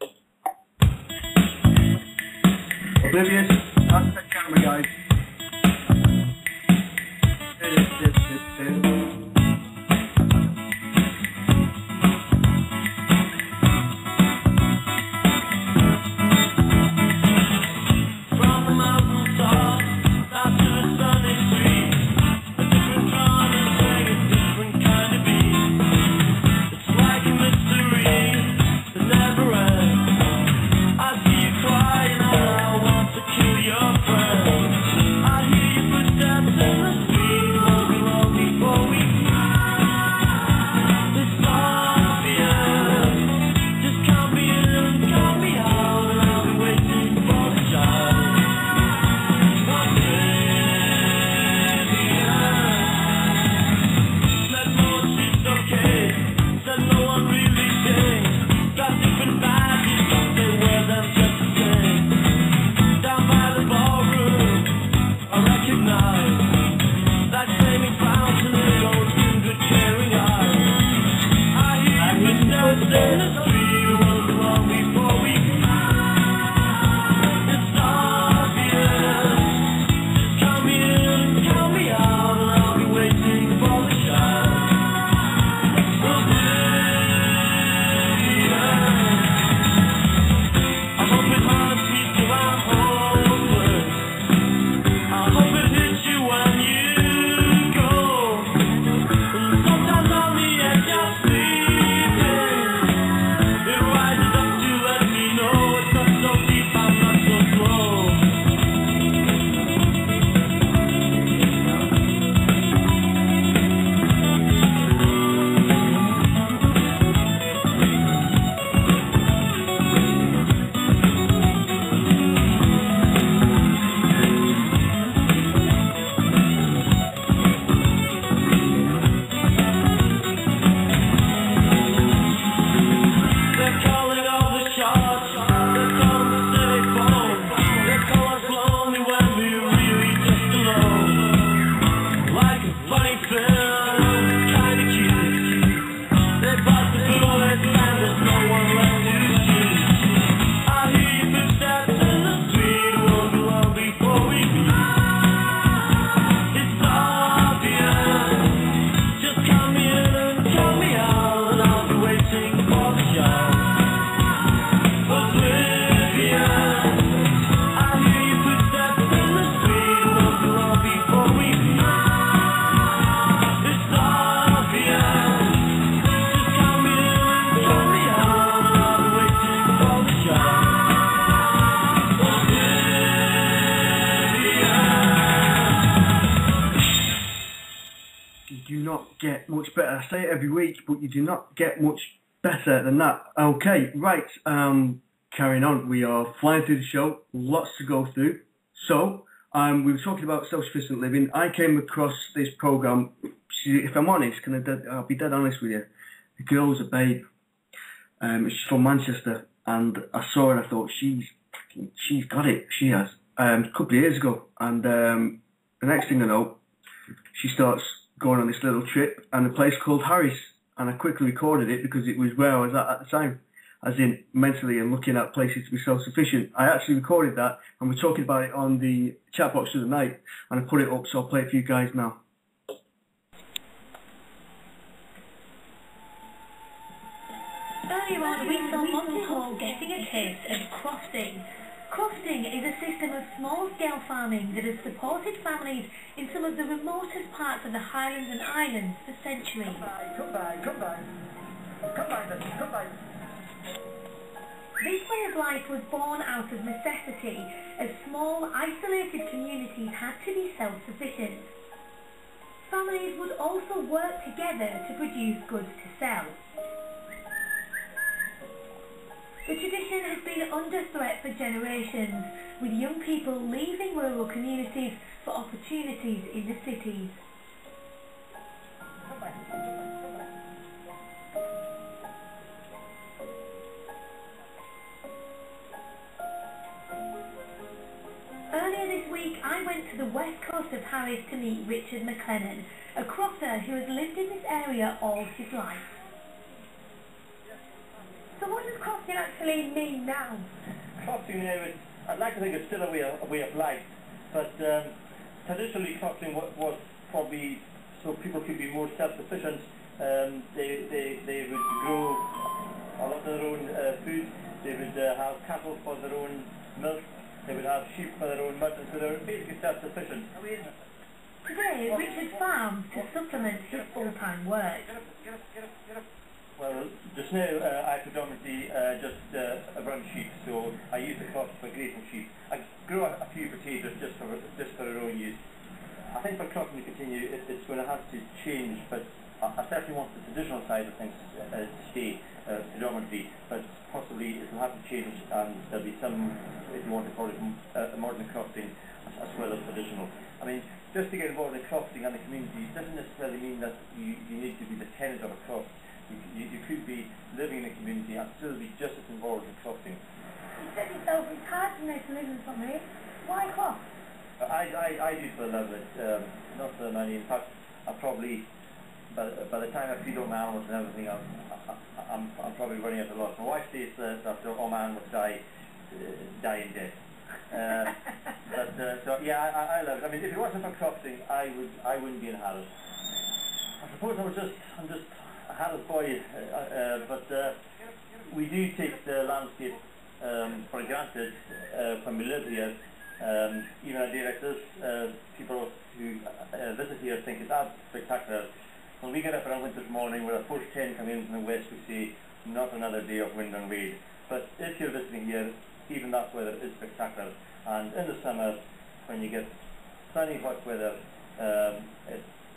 Oblivious. That's the camera, guys. Get much better. I say it every week, but you do not get much better than that. Okay, right, carrying on. We are flying through the show, lots to go through. So, we were talking about self-sufficient living. I came across this program, if I'm honest, I'll be dead honest with you. The girl's a babe. She's from Manchester, and I saw her and I thought, she's got it. She has. A couple of years ago, and the next thing I know, she starts going on this little trip, and a place called Harry's, and I quickly recorded it because it was where I was at the time, as in mentally and looking at places to be self-sufficient. I actually recorded that, and we're talking about it on the chat box of the night, and I put it up, so I'll play it for you guys now.
Earlier on, we saw Monty Hall getting a taste of crofting. Crofting is a system of small-scale farming that has supported families in some of the remotest parts of the Highlands and Islands for centuries.
Come back.
This way of life was born out of necessity, as small, isolated communities had to be self-sufficient. Families would also work together to produce goods to sell. The tradition has been under threat for generations, with young people leaving rural communities for opportunities in the cities. Earlier this week, I went to the west coast of Harris to meet Richard McLennan, a crofter who has lived in this area all his life. So what does crofting actually mean now?
Crofting now, I'd like to think it's still a way of life, but traditionally crofting was probably so people could be more self-sufficient. They would grow a lot of their own food. They would have cattle for their own milk. They would have sheep for their own mutton, so they were basically self-sufficient.
Today, Richard farms to supplement his full-time work.
Well, just now I predominantly just run sheep, so I use the crops for grazing sheep. I grow a few potatoes just for their own use. I think for cropping to continue, it's going to have to change, but I certainly want the traditional side of things to stay predominantly, but possibly it will have to change, and there'll be some, if you want to call it, modern crofting as well as traditional. I mean, just to get involved in crofting and the community doesn't necessarily mean that you need to be the tenant of a croft. You could be living in a community and still be just as involved in crofting.
You said yourself it's hard to make a living from it. Why croft?
I do for the love of it, not for the money. In fact, I probably, by the time I feed all my animals and everything, I'm probably running out of loss. My wife says that all my animals die in death. So yeah, I love it. I mean, if it wasn't for crofting, I wouldn't be in Harris. I suppose I'm just a Harris boy, but we do take the landscape for granted when we live here. Even a day like this, people who visit here think it's absolutely spectacular. When we get up around winter's morning with a first 10 coming in from the west, we see not another day of wind and rain. But if you're visiting here, even that weather is spectacular. And in the summer, when you get sunny hot weather,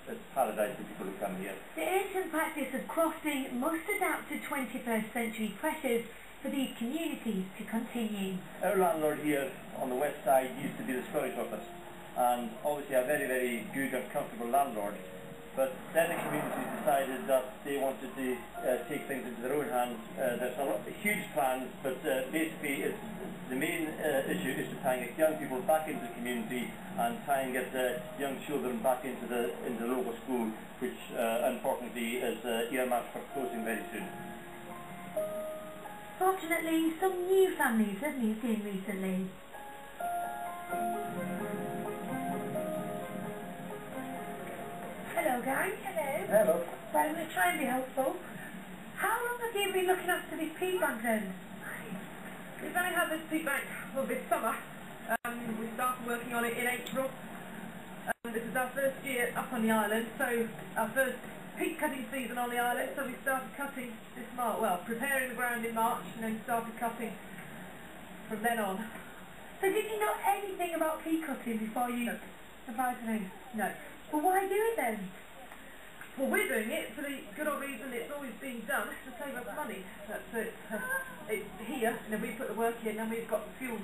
it's paradise for people who come here.
The ancient practice of crofting must adapt to 21st century pressures for these communities to continue.
Our landlord here on the west side used to be the Scottish office, and obviously a very, very good and comfortable landlord. But then the community decided that they wanted to take things into their own hands. There's a lot of huge plans, but basically the main issue is to try and get young people back into the community and try and get young children back into the local school, which unfortunately is earmarked for closing very soon.
Fortunately, some new families have moved in recently. Hello guys. Hello.
Hello.
So I'm going to try and be helpful. How long have you been looking after this peat bank then?
We've only had this peat bank this summer. We started working on it in April. This is our first year up on the island, so our first peat cutting season on the island, so we started cutting this March, well, preparing the ground in March, and then started cutting from then on.
So did you know anything about peat cutting before you applied for this?
No.
Well, why do it then?
Well, we're doing it for the good old reason it's always being done, to save us money. That's it. It's here, and then we put the work in, and we've got the fuel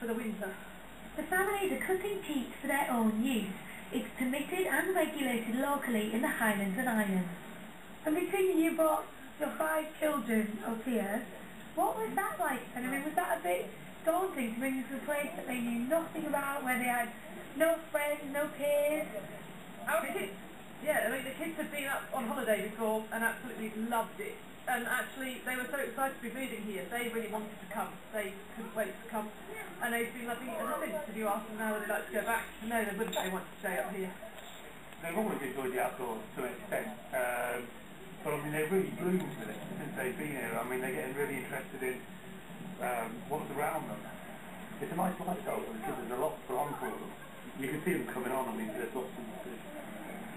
for the winter.
The families are cutting peat for their own use. It's permitted and regulated locally in the Highlands and Islands. And between you brought your 5 children up here. What was that like? And I mean, was that a bit daunting to bring them to a place that they knew nothing about, where they had no friends, no peers?
Our kids, yeah, I mean, the kids had been up on holiday before and absolutely loved it. And actually, they were so excited to be moving here. They really wanted to come. They couldn't wait to come. And they've been loving it ever since. If you ask them now would they like to go back, no, they wouldn't. They want to stay up here.
They've always enjoyed the outdoors to an extent. But I mean, they've really bloomed with it since they've been here. I mean, they're getting really interested in what's around them. It's a nice lifestyle for them because there's a lot on for them. You can see them coming on. I mean, there's lots of them.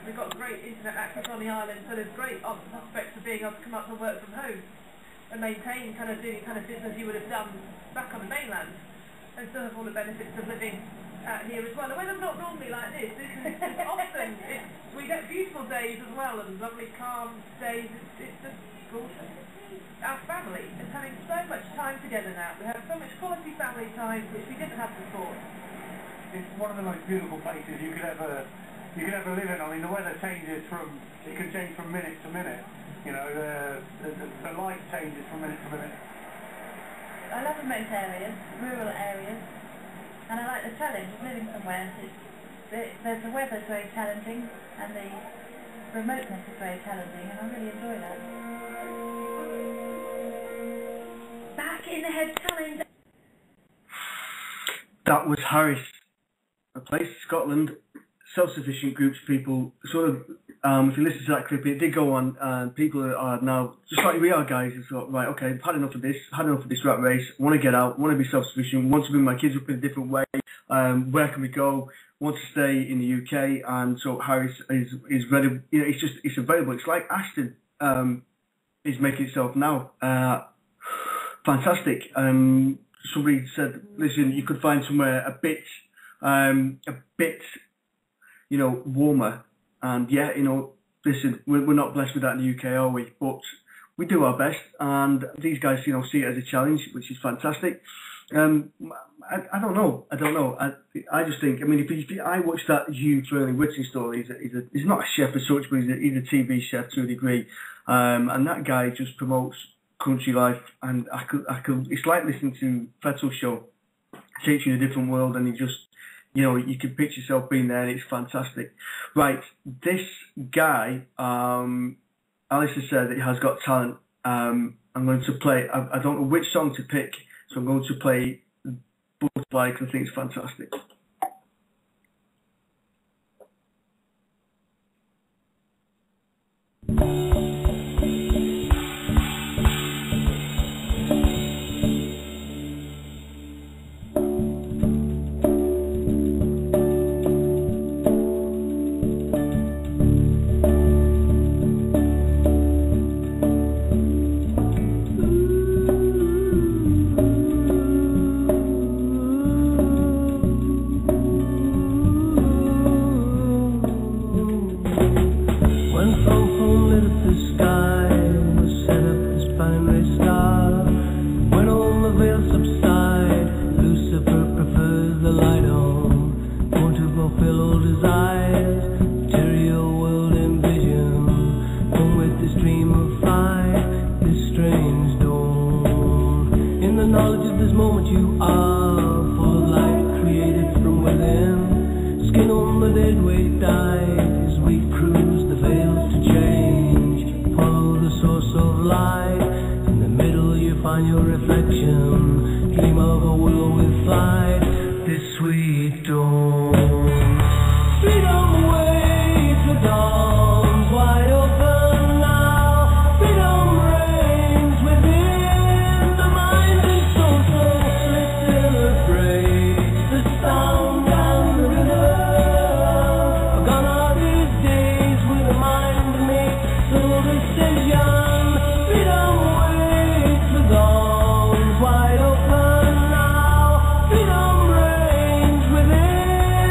We've got great internet access on the island, so there's great prospects of being able to come up and work from home and maintain doing business you would have done back on the mainland, and still have all the benefits of living out here as well. The weather's not normally like this. This is often we get beautiful days as well and lovely calm days. It's just gorgeous. Our family is having so much time together now. We have so much quality family time which we didn't have before.
It's one of the most beautiful places you could ever live in. I mean, the weather changes it can change from minute to minute. You know, the light changes from minute to minute.
I love remote areas, rural areas, and I like the challenge of living somewhere. The weather's very challenging, and the remoteness is very challenging, and I really enjoy that.
Back in the Head Challenge.
That was Harris, a place in Scotland, self-sufficient groups of people, sort of, if you listen to that clip, it did go on, and people are now, just like we are guys, it's sort of, right, okay, I've had enough of this rat race, want to get out, want to be self-sufficient, want to bring my kids up in a different way, where can we go, want to stay in the UK, and so Harris is ready, you know, it's available, it's like Ashton is making itself now, fantastic. Somebody said, listen, you could find somewhere a bit, you know, warmer. And yeah, you know, listen, we're not blessed with that in the UK, are we? But we do our best, and these guys, you know, see it as a challenge, which is fantastic. I don't know. I just think, I mean, if I watched that Hugh Whitting story, he's not a chef as such, but he's a TV chef to a degree. And that guy just promotes country life, and I could. It's like listening to Fettel's show. It takes you in a different world, and you just, you know, you can picture yourself being there, and it's fantastic. Right, this guy, Alice has said that he has got talent. I'm going to play. I don't know which song to pick, so I'm going to play Butterfly because I think it's fantastic.
Wide open now, freedom reigns within.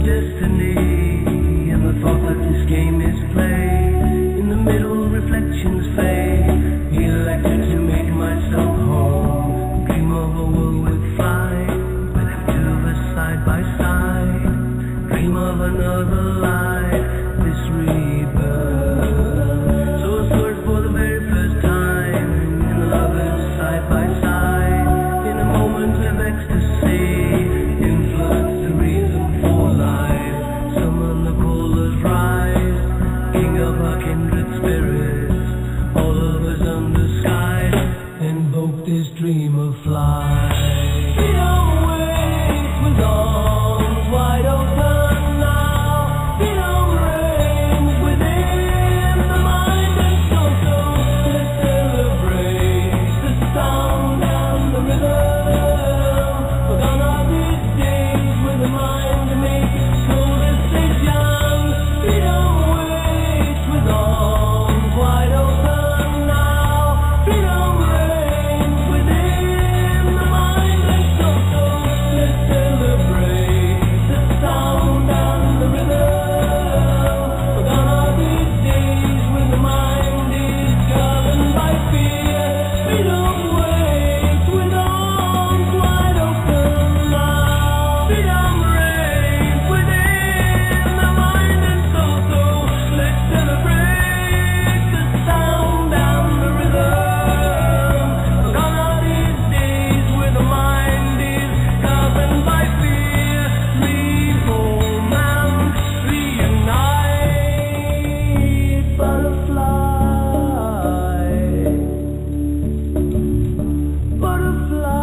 destiny, and the thought that this game is played. In the middle, reflections fade. Elected to make myself home. Dream of a world with flight, with them two of us side by side. Dream of another life, this rebirth. So a search for the very first time, and lovers side by side. In a moment of ecstasy, influence the reason for life. Summon the callers rise, king of our kindred spirits. All of us under skies, invoke this dream of flight. Freedom waits with arms wide open now. Freedom reigns within the mind and soul. So let's celebrate the sound and the rhythm. For gone are these days with the mind to make slow decisions. Freedom waits with arms wide open now. Freedom reigns within the mind and soul. So let's celebrate the sound and the rhythm. For gone are these days when the mind is governed by fear. Freedom waits with arms wide open now. Freedom reigns within the mind and soul. So let's celebrate the sound and the rhythm. For gone are these days where the mind is governed by fear. Reform and reunite, butterfly, butterfly.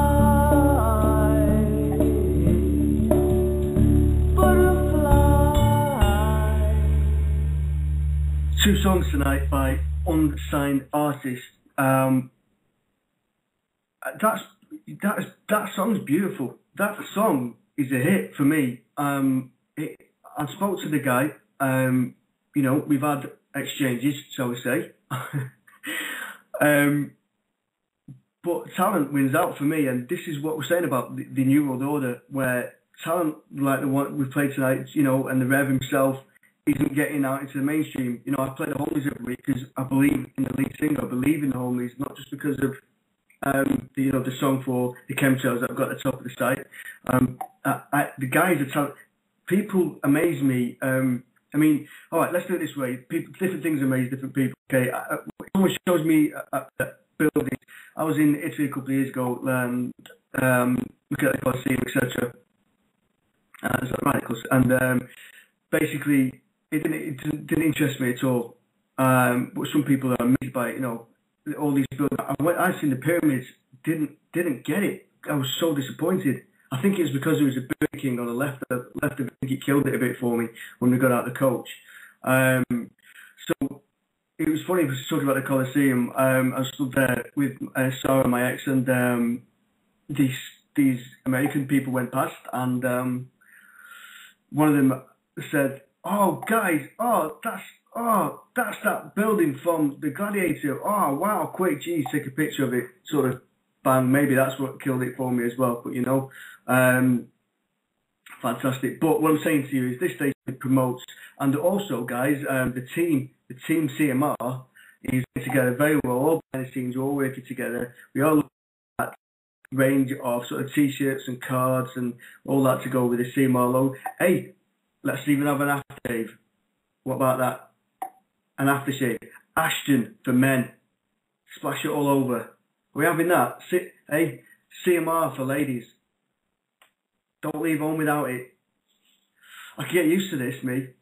Two songs tonight by unsigned artists. That song's beautiful. That song is a hit for me. I spoke to the guy. You know, we've had exchanges, shall we say. But talent wins out for me, and this is what we're saying about the New World Order, where talent like the one we played tonight, you know, and the Rev himself isn't getting out into the mainstream. You know, I play the Homeless every week because I believe in the lead singer. I believe in the Homeless, not just because of the song for the chemtrails that I've got at the top of the site. The guys are talent. People amaze me. I mean, all right, let's do it this way. Different things amaze different people. Okay, someone shows me a building. I was in Italy a couple of years ago, looking at the Colosseum, etc. And basically, it didn't interest me at all. But some people are amazed by it, you know, all these buildings. I've seen the pyramids, didn't get it. I was so disappointed. I think it was because there was a Burger King on the left of it. I think it killed it a bit for me when we got out of the coach. So it was funny, because talking about the Colosseum. I stood there with Sarah, my ex, and these American people went past, and one of them said, "Oh, guys, that's that building from the Gladiator. Oh, wow, quick, geez, take a picture of it." Sort of, bang, maybe that's what killed it for me as well. But, you know, fantastic. But what I'm saying to you is this station promotes, and also, guys, the team CMR is together very well. All behind the scenes, we're all working together. We all look at range of sort of t-shirts and cards and all that to go with the CMR logo. Hey, let's even have an aftershave. What about that? An aftershave. Ashton for men. Splash it all over. Are we having that? Hey, CMR for ladies. Don't leave home without it. I can get used to this, me.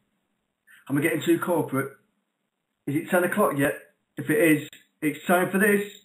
Am I getting too corporate? Is it 10 o'clock yet? If it is, it's time for this.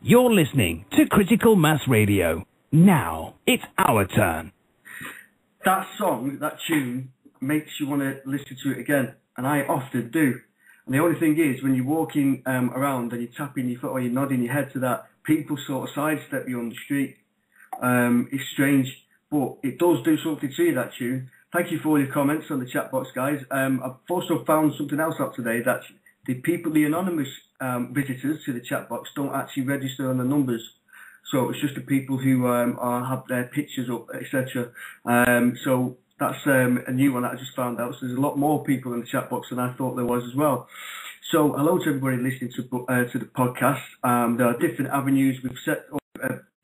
You're listening to Critical Mass Radio. Now, it's our turn.
That song, that tune, makes you want to listen to it again, and I often do. And the only thing is, when you're walking around and you're tapping your foot or you're nodding your head to that, people sort of sidestep you on the street. It's strange, but it does do something to you, that tune. Thank you for all your comments on the chat box, guys. I've also found something else out today, that the anonymous visitors to the chat box don't actually register on the numbers. So it's just the people who have their pictures up, etc. So that's a new one that I just found out. So there's a lot more people in the chat box than I thought there was as well. So hello to everybody listening to the podcast. There are different avenues. We've set up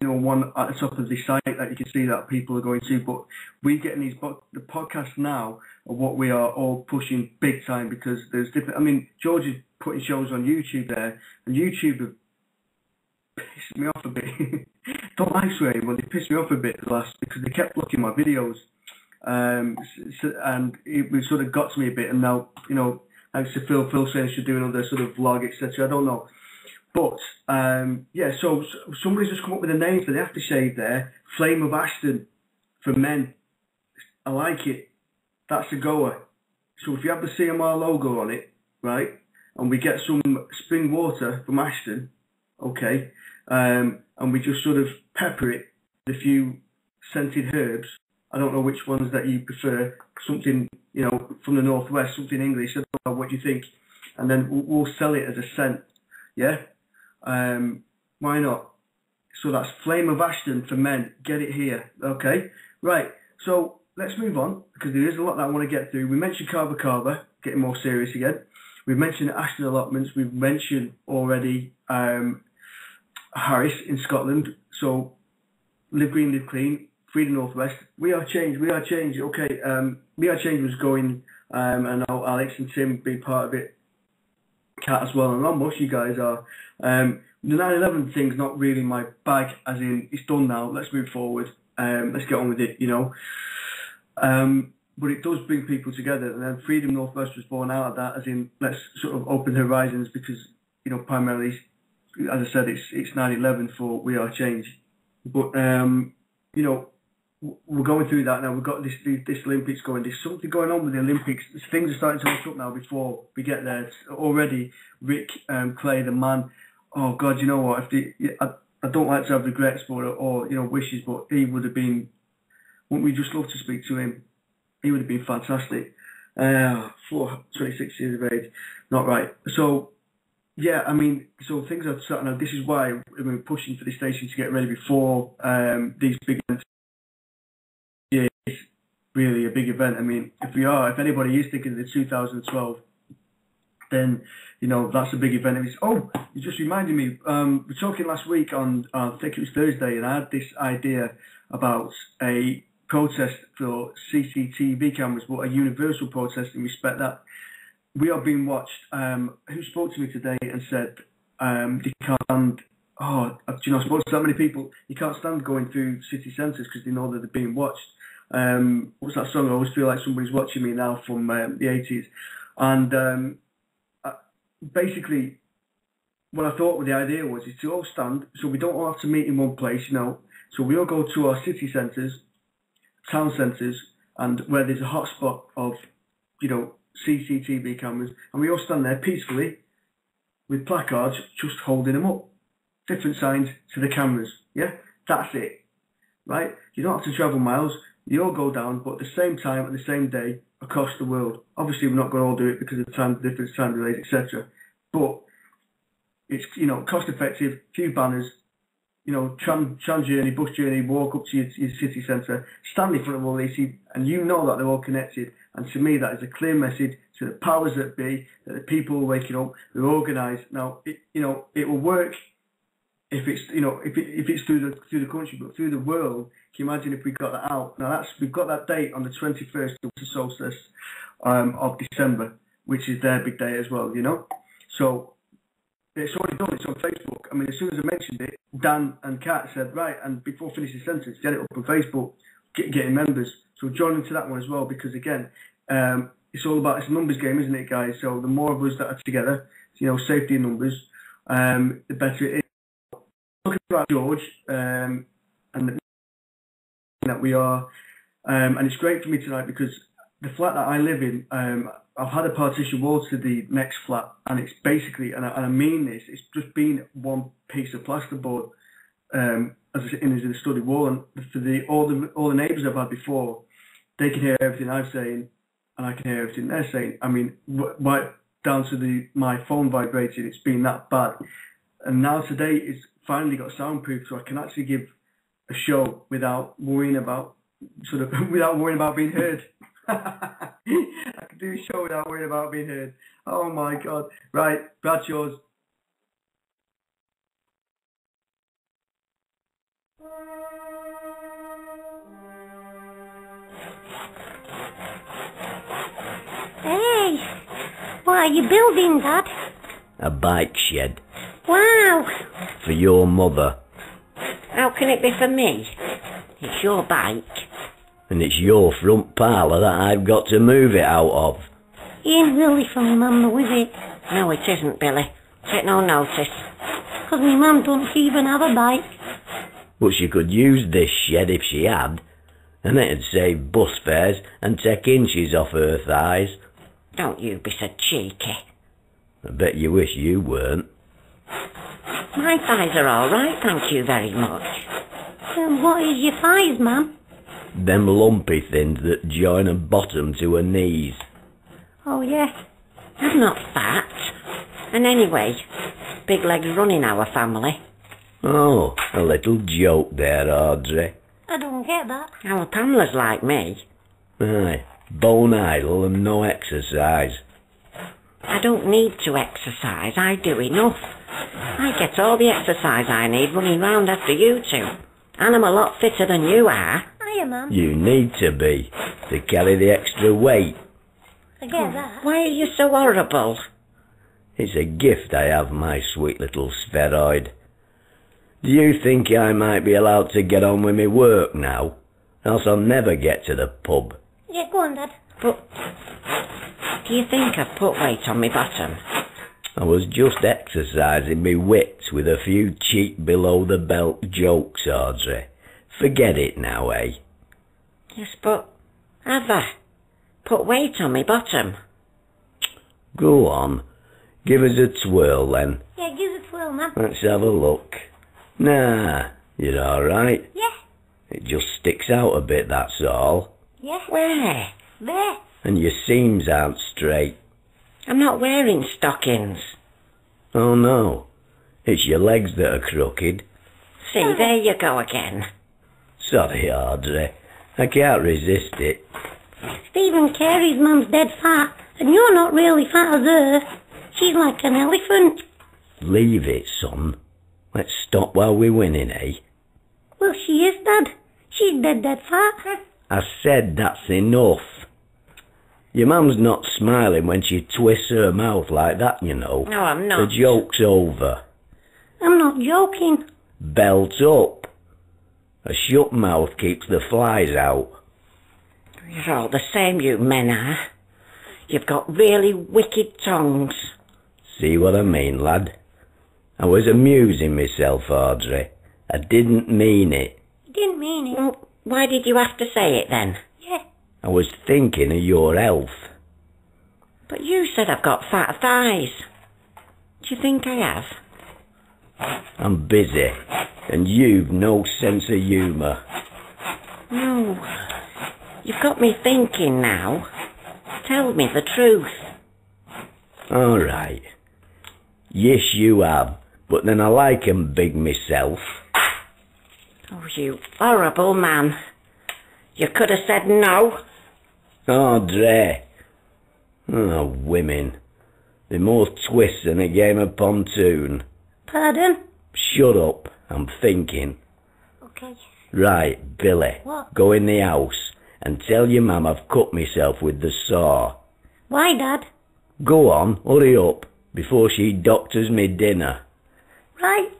one at the top of the site that you can see that people are going to, but we're getting the podcasts now are what we are all pushing big time, because there's different. I mean, George is putting shows on YouTube there, and YouTube have pissed me off a bit. Don't like swearing, but they pissed me off a bit last, because they kept blocking my videos, and it sort of got to me a bit. And now, thanks to Phil saying I should do another sort of vlog, etc. I don't know. But, yeah, so somebody's just come up with a name for the aftershave there. Flame of Ashton for men. I like it. That's a goer. So if you have the CMR logo on it, right, and we get some spring water from Ashton, okay, and we just sort of pepper it with a few scented herbs. I don't know which ones that you prefer. Something, from the northwest, something English. I don't know what you think. And then we'll sell it as a scent. Yeah? Why not? So that's Flame of Ashton for men. Get it here. Okay? Right. So let's move on, because there is a lot that I want to get through. We mentioned Carver, getting more serious again. We've mentioned Ashton allotments. We've mentioned already Harris in Scotland. So live green, live clean. Free the Northwest. We are change. Okay. We are change was going, and Alex and Tim being part of it. Cat as well, and not much you guys are. The 9/11 thing's not really my bag, as in it's done now, let's move forward, let's get on with it, but it does bring people together, and then Freedom Northwest was born out of that, as in let's sort of open horizons, because primarily, as I said, it's 9/11 for We Are Change, but we're going through that now. We've got this Olympics going. There's something going on with the Olympics. Things are starting to look up now before we get there. It's already Rick Clay, the man. Oh God, you know what? I don't like to have regrets for it or wishes, but he would have been. Wouldn't we just love to speak to him? He would have been fantastic. 26 years of age, not right. So yeah, I mean, so things are starting now. This is why we're pushing for the station to get ready before these big events. Yeah, it's really a big event. I mean, if anybody is thinking of the 2012, then, that's a big event. You just reminded me, we were talking last week on, I think it was Thursday, and I had this idea about a protest for CCTV cameras, but a universal protest in respect that we are being watched. Who spoke to me today and said, they can't stand, I spoke to so many people, you can't stand going through city centres because they know that they're being watched. What's that song? I always feel like somebody's watching me now, from the 80s. And basically, what I thought the idea was is to all stand, so we don't all have to meet in one place, So we all go to our city centres, town centres, and where there's a hotspot of, CCTV cameras, and we all stand there peacefully with placards just holding them up. Different signs to the cameras, yeah? That's it, right? You don't have to travel miles. You all go down, but at the same time, at the same day, across the world. Obviously, we're not going to all do it because of the time difference, time delays, etc. But it's, cost effective, few banners, tram journey, bus journey, walk up to your city centre, stand in front of all these, and that they're all connected. And to me, that is a clear message to the powers that be, that the people are waking up, they're organised. Now, it will work if it's, if it's through the country, but through the world. Can you imagine if we got that out? Now we've got that date on the 21st of the solstice of December, which is their big day as well, So it's already done. It's on Facebook. I mean, as soon as I mentioned it, Dan and Kat said, right, and before finishing the sentence, get it up on Facebook, getting members. So join into that one as well, because again, it's all about, it's a numbers game, isn't it, guys? So the more of us that are together, safety in numbers, the better it is. George, and that we are, and it's great for me tonight because the flat that I live in, I've had a partition wall to the next flat, and it's basically, and I mean this, it's just been one piece of plasterboard as in the study wall, and for all the neighbours I've had before, they can hear everything I'm saying, and I can hear everything they're saying. I mean, right down to my phone vibrating, it's been that bad. And now today it's finally got soundproof, so I can actually give a show without worrying about being heard. I can do a show without worrying about being heard. Oh my God! Right, Brad's yours.
Hey, what are you building, Dad?
A bike shed.
Wow.
For your mother.
How can it be for me? It's your bike.
And it's your front parlour that I've got to move it out of.
It ain't really for me mum though, is it? No, it isn't, Billy. Take no notice. 'Cause my mum don't even have a bike.
But she could use this shed if she had, and it'd save bus fares and take inches off her thighs.
Don't you be so cheeky.
I bet you wish you weren't.
My thighs are all right, thank you very much. What is your thighs, Mum?
Them lumpy things that join her bottom to her knees.
Oh, yeah. I'm not fat. And anyway, big legs run in our family.
Oh, a little joke there, Audrey.
I don't get that. Our Pamela's like me.
Aye, bone idle and no exercise.
I don't need to exercise, I do enough. I get all the exercise I need running round after you two. And I'm a lot fitter than you are. Hiya, Mum.
You need to be, to carry the extra weight.
I get that. Why are you so horrible?
It's a gift I have, my sweet little spheroid. Do you think I might be allowed to get on with my work now? Else I'll never get to the pub.
Yeah, go on, Dad. But do you think I've put weight on my bottom?
I was just exercising my wits with a few cheap below-the-belt jokes, Audrey. Forget it now, eh?
Yes, but have I put weight on my bottom?
Go on. Give us a twirl, then.
Yeah, give us a twirl, Mum.
Let's have a look. Nah, you're all right.
Yeah.
It just sticks out a bit, that's all.
Yeah. Where? There.
And your seams aren't straight.
I'm not wearing stockings.
Oh, no. It's your legs that are crooked.
See, there you go again.
Sorry, Audrey. I can't resist it.
Stephen Carey's mum's dead fat, and you're not really fat as her. She's like an elephant.
Leave it, son. Let's stop while we're winning, eh?
Well, she is, Dad. She's dead fat.
I said that's enough. Your mum's not smiling when she twists her mouth like that, you know.
No, I'm not.
The joke's over.
I'm not joking.
Belt up. A shut mouth keeps the flies out.
You're all the same, you men are. You've got really wicked tongues.
See what I mean, lad? I was amusing myself, Audrey. I didn't mean it.
You didn't mean it? Well, why did you have to say it then? Yeah.
I was thinking of your health.
But you said I've got fat thighs. Do you think I have?
I'm busy, and you've no sense of humour.
No. You've got me thinking now. Tell me the truth.
All right. Yes, you have, but then I like 'em big myself.
Oh, you horrible man. You could have said no.
Audrey. Oh, women. They're more twists than a game of pontoon.
Pardon?
Shut up. I'm thinking.
Okay.
Right, Billy.
What?
Go in the house and tell your mum I've cut myself with the saw.
Why, Dad?
Go on, hurry up, before she doctors me dinner.
Right.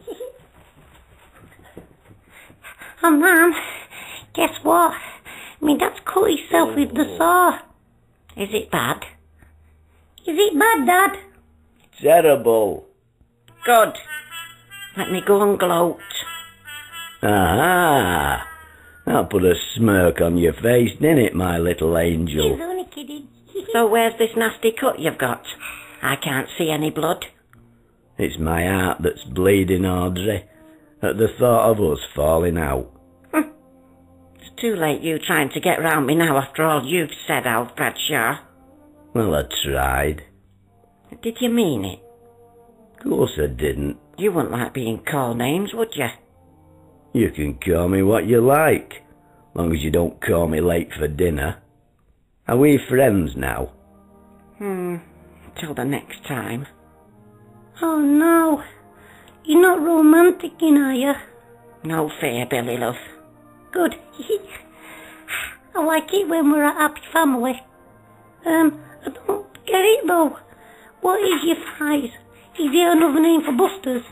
Oh, Mum, guess what? My dad's cut himself with the saw. Is it bad? Is it bad, Dad?
Terrible.
Good. Let me go and gloat.
Aha! That put a smirk on your face, didn't it, my little angel?
He's only kidding. So where's this nasty cut you've got? I can't see any blood.
It's my heart that's bleeding, Audrey, at the thought of us falling out.
It's too late you trying to get round me now after all you've said, Alf Bradshaw.
Well, I tried.
Did you mean it?
Of course I didn't.
You wouldn't like being called names, would you?
You can call me what you like, long as you don't call me late for dinner. Are we friends now?
Till the next time.
Oh no, you're not romantic, are you?
No fear, Billy, love.
Good. I like it when we're a happy family. I don't get it though. What is your thighs? Is there another name for busters?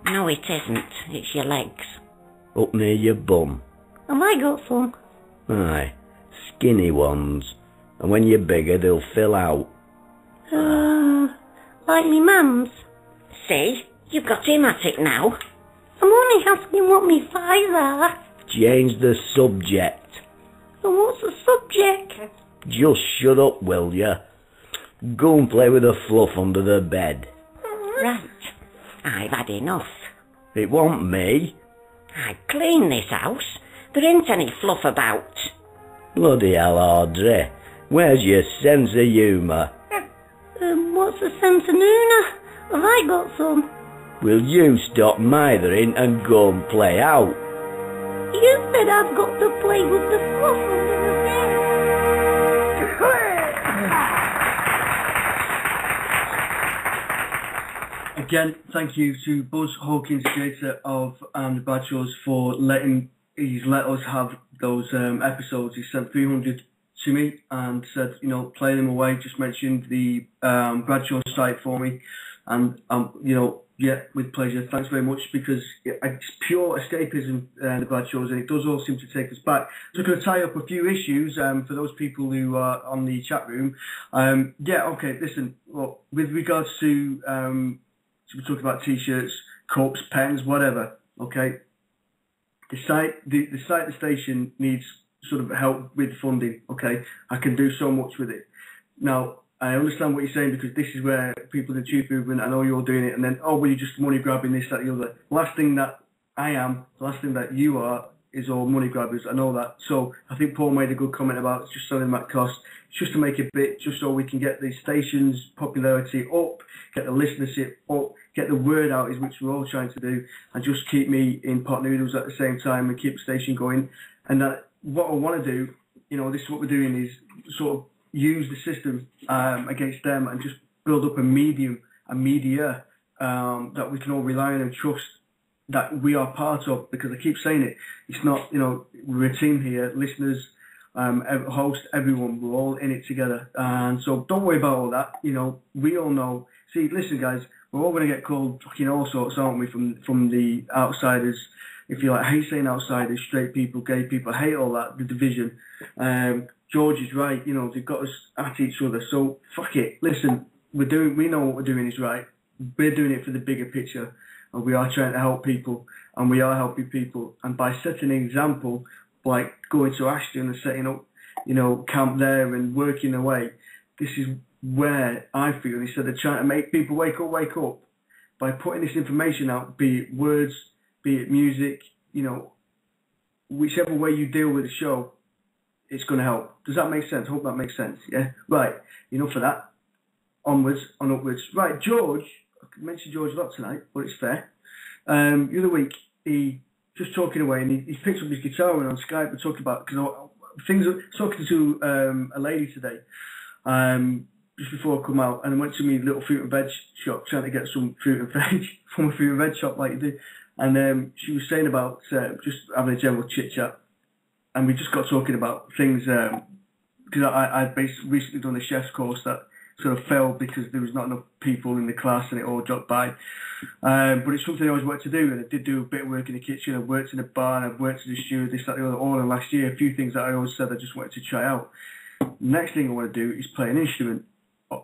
No, it isn't. It's your legs.
Up near your bum.
Have I got some?
Aye, skinny ones. And when you're bigger, they'll fill out.
Like me mum's?
See? You've got him at it now.
I'm only asking what me thighs are.
Change the subject.
And what's the subject?
Just shut up, will ya? Go and play with the fluff under the bed.
Right. I've had enough.
It wasn't me.
I cleaned this house. There ain't any fluff about.
Bloody hell, Audrey. Where's your sense of humour?
What's the sense of Nuna? Have I got some?
Will you stop mithering and go and play out?
You said I've got to play with the fluff under the bed.
Again, thank you to Buzz Hawkins, creator of The Bradshaws, for letting let us have those episodes. He sent 300 to me and said, play them away. Just mentioned the Bradshaw site for me, and yeah, with pleasure. Thanks very much, because it's pure escapism, the Bradshaws, and it does all seem to take us back. So I'm going to tie up a few issues for those people who are on the chat room. Okay, listen. Well, with regards to we're talking about t-shirts, cups, pens, whatever. Okay, the station needs sort of help with funding. Okay, I can do so much with it. Now, I understand what you're saying, because this is where people in the Truth Movement, I know you're doing it, and then, well, you're just money grabbing, this, that, the other. The last thing that I am, the last thing that you are, is all money grabbers. I know that. So I think Paul made a good comment about just selling them at cost. It's just to make a bit, just so we can get the station's popularity up, get the listenership up, get the word out, is which we're all trying to do, and just keep me in pot noodles at the same time and keep the station going. And that what I want to do, this is what we're doing, is sort of use the system against them and just build up a media that we can all rely on and trust that we are part of, because I keep saying it. It's not, we're a team here, listeners, host, everyone, we're all in it together. And so don't worry about all that. We all know. See, listen, guys, we're all going to get called fucking all sorts, aren't we, from the outsiders. If you like, I hate saying outsiders, straight people, gay people, I hate all that, the division. George is right, they've got us at each other. So fuck it. Listen, we know what we're doing is right. We're doing it for the bigger picture, and we are trying to help people, and we are helping people. And by setting an example, like going to Ashton and setting up, camp there and working away, this is where I feel, instead of trying to make people wake up, by putting this information out, be it words, be it music, whichever way you deal with the show, it's going to help. Does that make sense? I hope that makes sense, yeah? Right, enough of that. Onwards and upwards. Right, George, I mentioned George a lot tonight, but it's fair. The other week, he just talking away, and he picked up his guitar and on Skype and talking about, talking to a lady today, just before I come out, and I went to my little fruit and veg shop trying to get some fruit and veg from a fruit and veg shop like you do. And she was saying about just having a general chit-chat. And we just got talking about things, because I'd recently done a chef's course that sort of failed because there was not enough people in the class and it all dropped by. But it's something I always wanted to do, and I did do a bit of work in the kitchen. I've worked in a bar, and I've worked as a steward, this, that, the other, all in last year. A few things that I always said I just wanted to try out. Next thing I want to do is play an instrument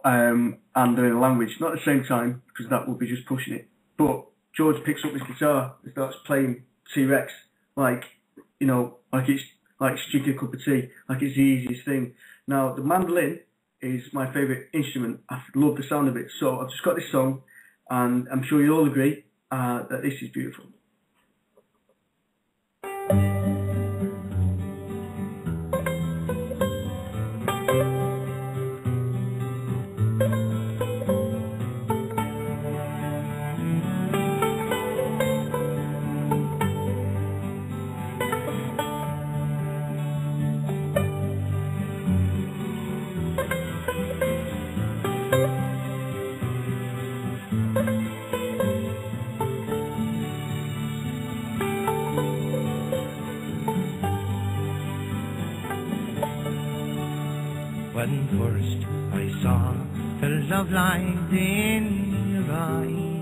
and learn a language. Not at the same time, because that would be just pushing it. But George picks up his guitar and starts playing T-Rex. like, you know, like it's like drinking a cup of tea, like it's the easiest thing. Now, the mandolin is my favourite instrument. I love the sound of it. So I've just got this song, and I'm sure you all agree that this is beautiful.
When first I saw the love light in your eyes,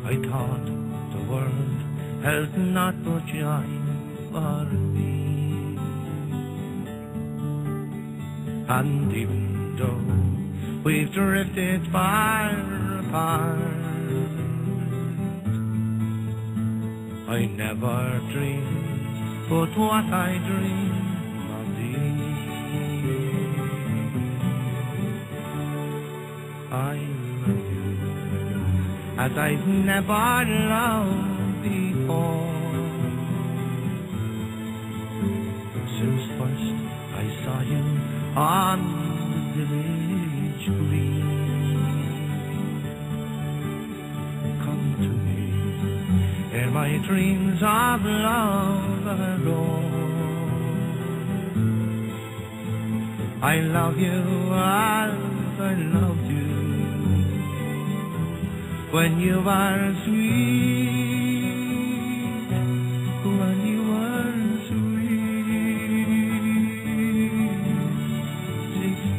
I thought the world held naught but joy for me. And even though we've drifted far apart, I never dreamed but what I dreamed. I love you as I've never loved before. Since first I saw you on the village green, come to me ere my dreams of love are gone. I love you as I loved you when you were sweet, when you were sweet, 16.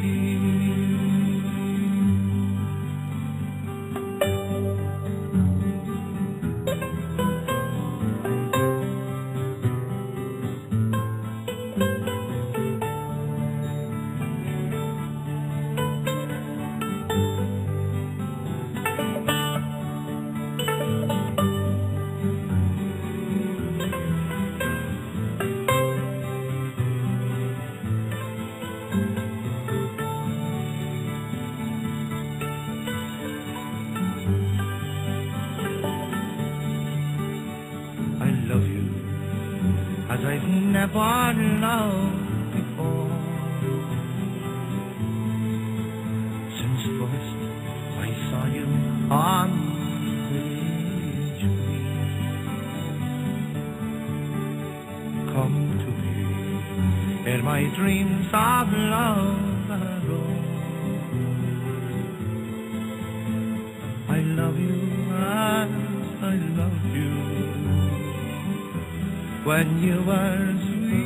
I love you as I've never loved before. Since first I saw you on the village green, come to me ere my dreams of love are gone. I love you as I loved you when you were sweet,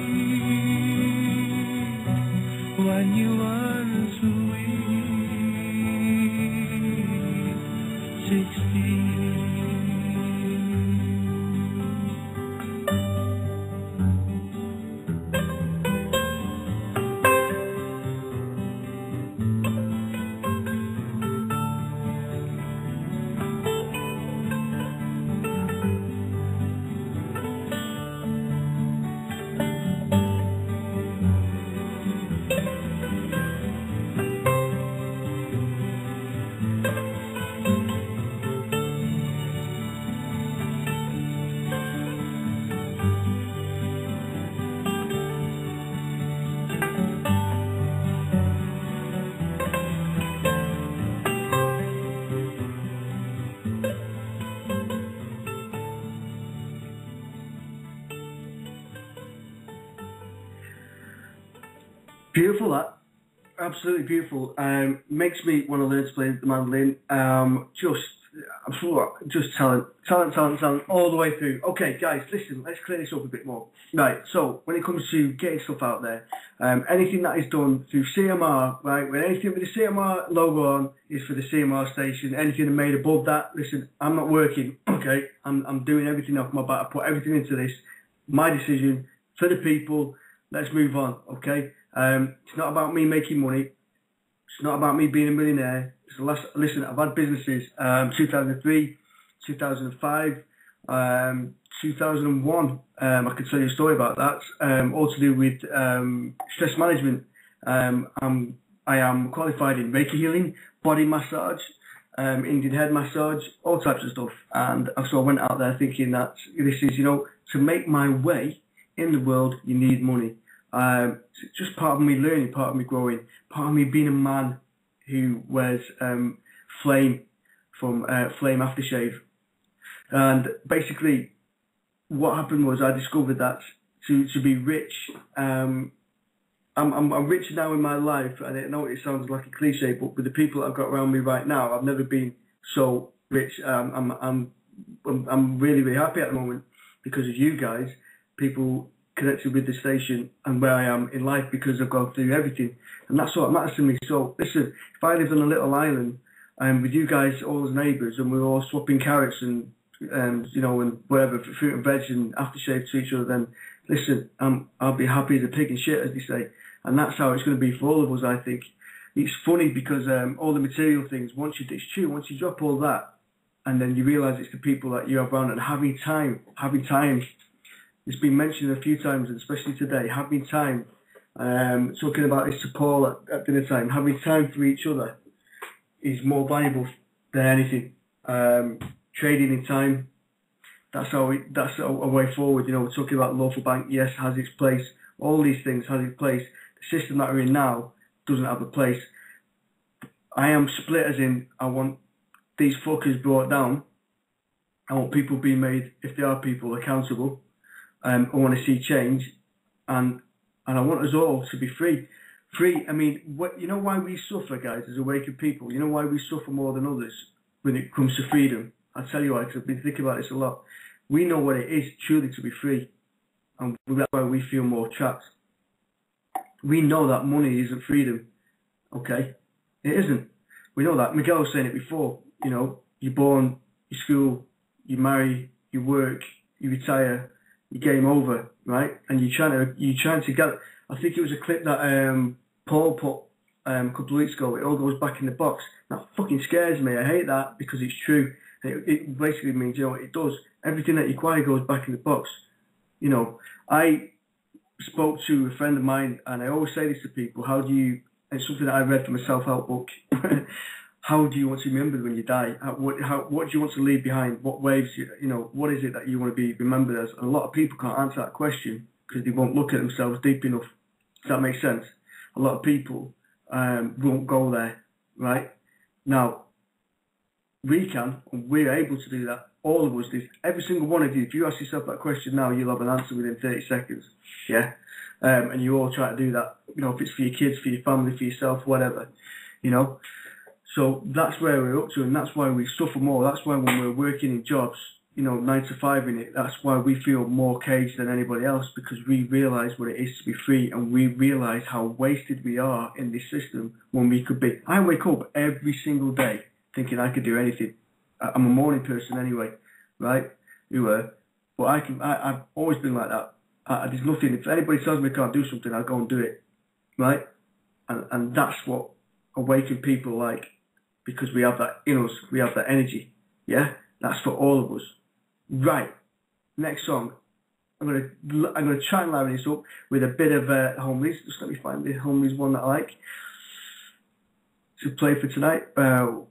when you were sweet, 16.
Beautiful, that. Absolutely beautiful. Makes me want to learn to play the mandolin. Just talent all the way through. Okay, guys, listen, let's clear this up a bit more. Right, so when it comes to getting stuff out there, anything that is done through CMR, right, when anything with the CMR logo on is for the CMR station. Anything made above that, listen, I'm not working, okay? I'm doing everything off my back. I put everything into this. My decision for the people. Let's move on, okay? It's not about me making money. It's not about me being a millionaire. Listen, I've had businesses, 2003, 2005, 2001. I can tell you a story about that. All to do with stress management. I am qualified in Reiki healing, body massage, Indian head massage, all types of stuff. And so I went out there thinking that this is, to make my way in the world, you need money. It's just part of me learning, part of me growing, part of me being a man who wears Flame from Flame aftershave. And basically, what happened was I discovered that to be rich, I'm rich now in my life, and I know it sounds like a cliche, but with the people I've got around me right now, I've never been so rich. I'm really, really happy at the moment because of you guys, people connected with the station and where I am in life because I've gone through everything, and that's what matters to me. So listen, if I lived on a little island with you guys all as neighbours and we were all swapping carrots and whatever, fruit and veg and aftershave to each other, then listen, I'll be happy as a pig in shit, as they say. And that's how it's going to be for all of us, I think. It's funny because all the material things, once you drop all that, and then you realise it's the people that you have around and having time. It's been mentioned a few times, and especially today, having time, talking about this to Paul at dinner time, having time for each other is more valuable than anything. Trading in time, that's a way forward. We're talking about lawful bank, yes, has its place. All these things has its place. The system that we're in now doesn't have a place. I am split as in, I want these fuckers brought down. I want people being made, if they are people, accountable. I want to see change, and I want us all to be free. Free, I mean, you know why we suffer, guys, as awakened people? You know why we suffer more than others when it comes to freedom? I'll tell you why, because I've been thinking about this a lot. We know what it is truly to be free, and that's why we feel more trapped. We know that money isn't freedom, okay? It isn't. We know that. Miguel was saying it before, you're born, you school, you marry, you work, you retire, you game over, right? And you're trying to get. I think it was a clip that Paul put a couple of weeks ago. It all goes back in the box. That fucking scares me. I hate that because it's true. It basically means, it does. Everything that you acquire goes back in the box. I spoke to a friend of mine, and I always say this to people: it's something that I read from a self-help book. How do you want to be remembered when you die? What do you want to leave behind? What waves? What is it that you want to be remembered as? And a lot of people can't answer that question because they won't look at themselves deep enough. Does that make sense? A lot of people won't go there, right? Now, we can, and we're able to do that. All of us do. Every single one of you, if you ask yourself that question now, you'll have an answer within 30 seconds. Yeah? And you all try to do that. If it's for your kids, for your family, for yourself, whatever. So that's where we're up to, and that's why we suffer more. That's why when we're working in jobs, 9 to 5 in it, that's why we feel more caged than anybody else, because we realise what it is to be free, and we realise how wasted we are in this system when we could be. I wake up every single day thinking I could do anything. I'm a morning person anyway, right? But I've always been like that. There's nothing, if anybody tells me I can't do something, I'll go and do it, right? And that's what awakened people like, because we have that in us, we have that energy, yeah? That's for all of us. Right, next song. I'm gonna try and line this up with a bit of Homeless. Just let me find the Homeless one that I like to play for tonight. Whoa.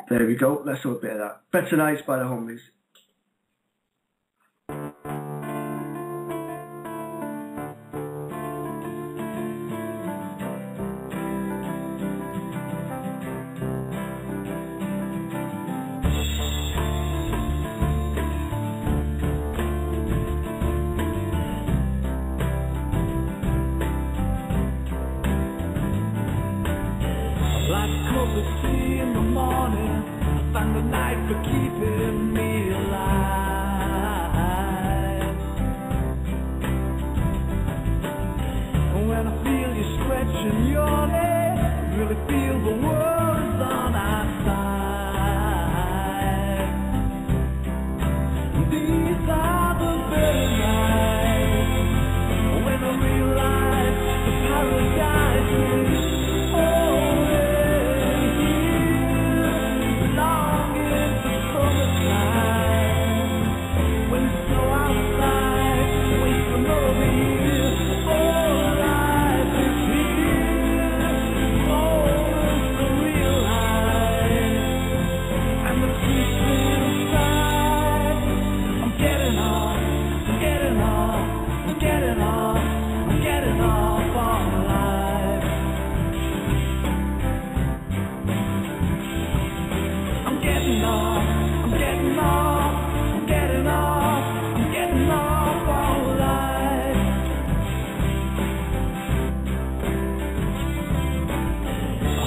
There we go. Let's have a bit of that. Better Nights by the Homeless.
For keeping me alive. When I feel you stretching your legs, really feel the world is on our side. These are the better nights when I realize the paradise is already here. Long in the summertime.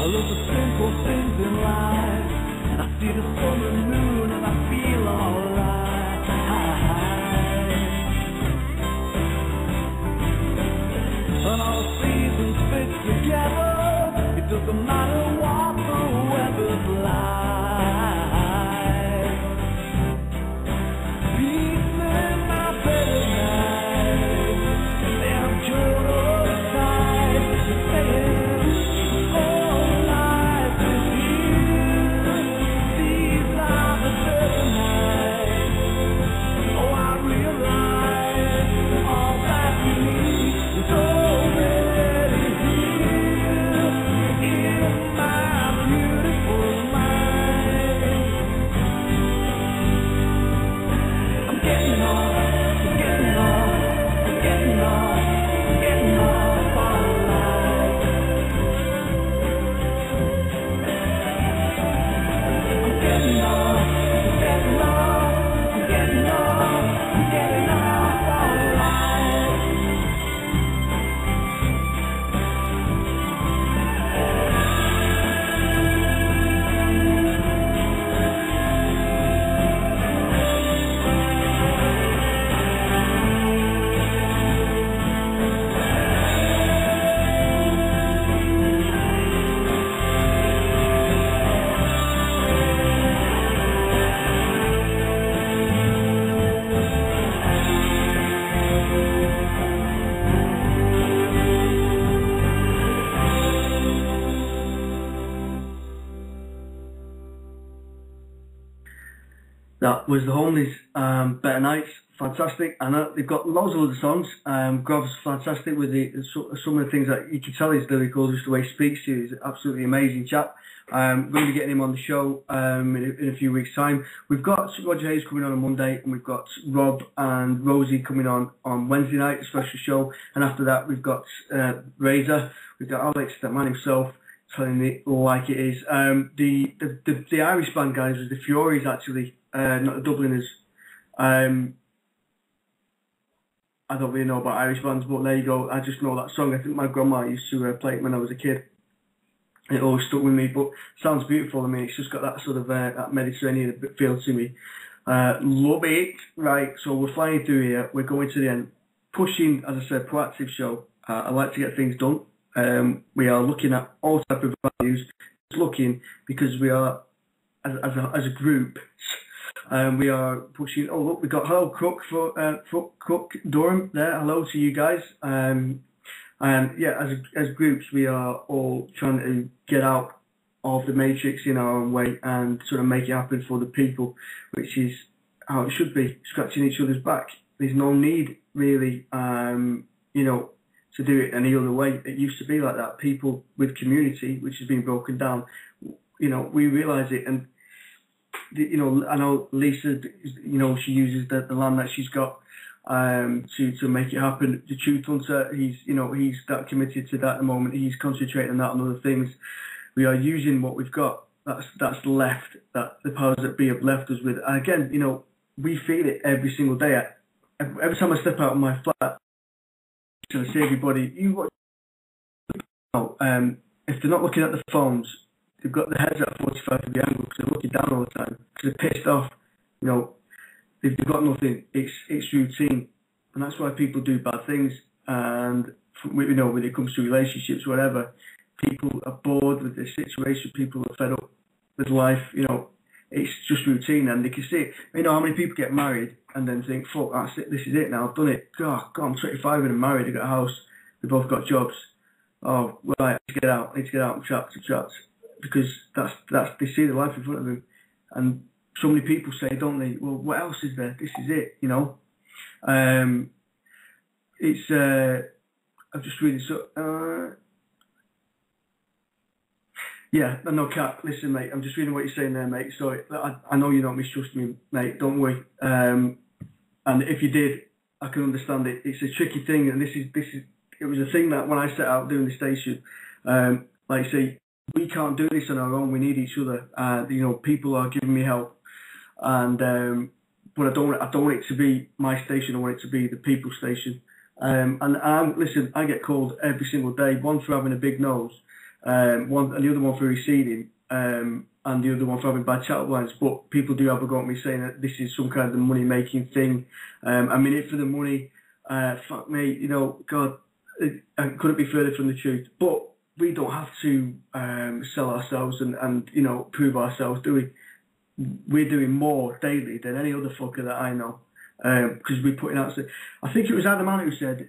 I love the simple things in life. I see the sun and moon and I feel alright. And all the seasons fit together. It doesn't matter what the weather's like. Peace in my better night. I'm sure of sight to saying, oh, life is here. These are the better nights. Oh, I realize all that we need is already here in my beautiful mind. I'm getting off, I'm getting off, I'm getting off, I'm getting off all night. I'm getting off, I'm getting off, I'm getting off, I'm getting off all night.
That was the Homeless, Better Nights, fantastic. And they've got loads of other songs. Grov's fantastic with some of the things that you can tell he's lyrical, just the way he speaks to you. He's an absolutely amazing chap. We're going to be getting him on the show in a few weeks' time. We've got Roger Hayes coming on Monday, and we've got Rob and Rosie coming on Wednesday night, a special show. And after that, we've got Razor, we've got Alex, that man himself, telling it like it is. The Irish band guys was the Furies, actually. Not the Dubliners. I don't really know about Irish bands, but there you go. I just know that song. I think my grandma used to play it when I was a kid. It always stuck with me, but sounds beautiful. I mean, it's just got that sort of that Mediterranean feel to me. Love it. Right, so we're flying through here. We're going to the end. Pushing, as I said, proactive show. I like to get things done. We are looking at all type of values. Just looking because we are, as a group, we are pushing. Oh look, we got hello Crook for Crook Durham there. Hello to you guys. Yeah, as groups, we are all trying to get out of the matrix in our own way and sort of make it happen for the people, which is how it should be. Scratching each other's back. There's no need really, to do it any other way. It used to be like that. People with community, which has been broken down, we realise it. And I know Lisa, she uses the land that she's got to make it happen. The Truth Hunter, he's that committed to that at the moment. He's concentrating on that and other things. We are using what we've got. That's left. That the powers that be have left us with. And again, we feel it every single day. Every time I step out of my flat, to say everybody, if they're not looking at the phones, they've got their heads at 45 degree angle because they're looking down all the time because they're pissed off. They've got nothing. It's routine, and that's why people do bad things. And when it comes to relationships, whatever, people are bored with this situation. People are fed up with life. It's just routine, and they can see it. How many people get married and then think, "Fuck, that's it. This is it now. I've done it. God, I'm 25 and I'm married. I got a house. We both got jobs. Oh, right, I need to get out. I'm trapped. Because that's they see the life in front of them, and so many people say, don't they? Well, what else is there? This is it, It's I'm just reading so. Yeah, no, Kat, listen, mate. I'm just reading what you're saying there, mate. Sorry, I know you don't mistrust me, mate. Don't worry. And if you did, I can understand it. It's a tricky thing, and this is. It was a thing that when I set out doing the station, like I say, we can't do this on our own. We need each other. People are giving me help, and but I don't want it to be my station. I want it to be the people's station. Listen, I get called every single day. One for having a big nose, one and the other one for receding, and the other one for having bad chat lines. But people do have a go at me saying that this is some kind of money making thing. I'm in it for the money. Fuck me, you know, God, I couldn't be further from the truth. But we don't have to sell ourselves and you know, prove ourselves, do we? We're doing more daily than any other fucker that I know. Because we're putting out, I think it was Adam Ant who said,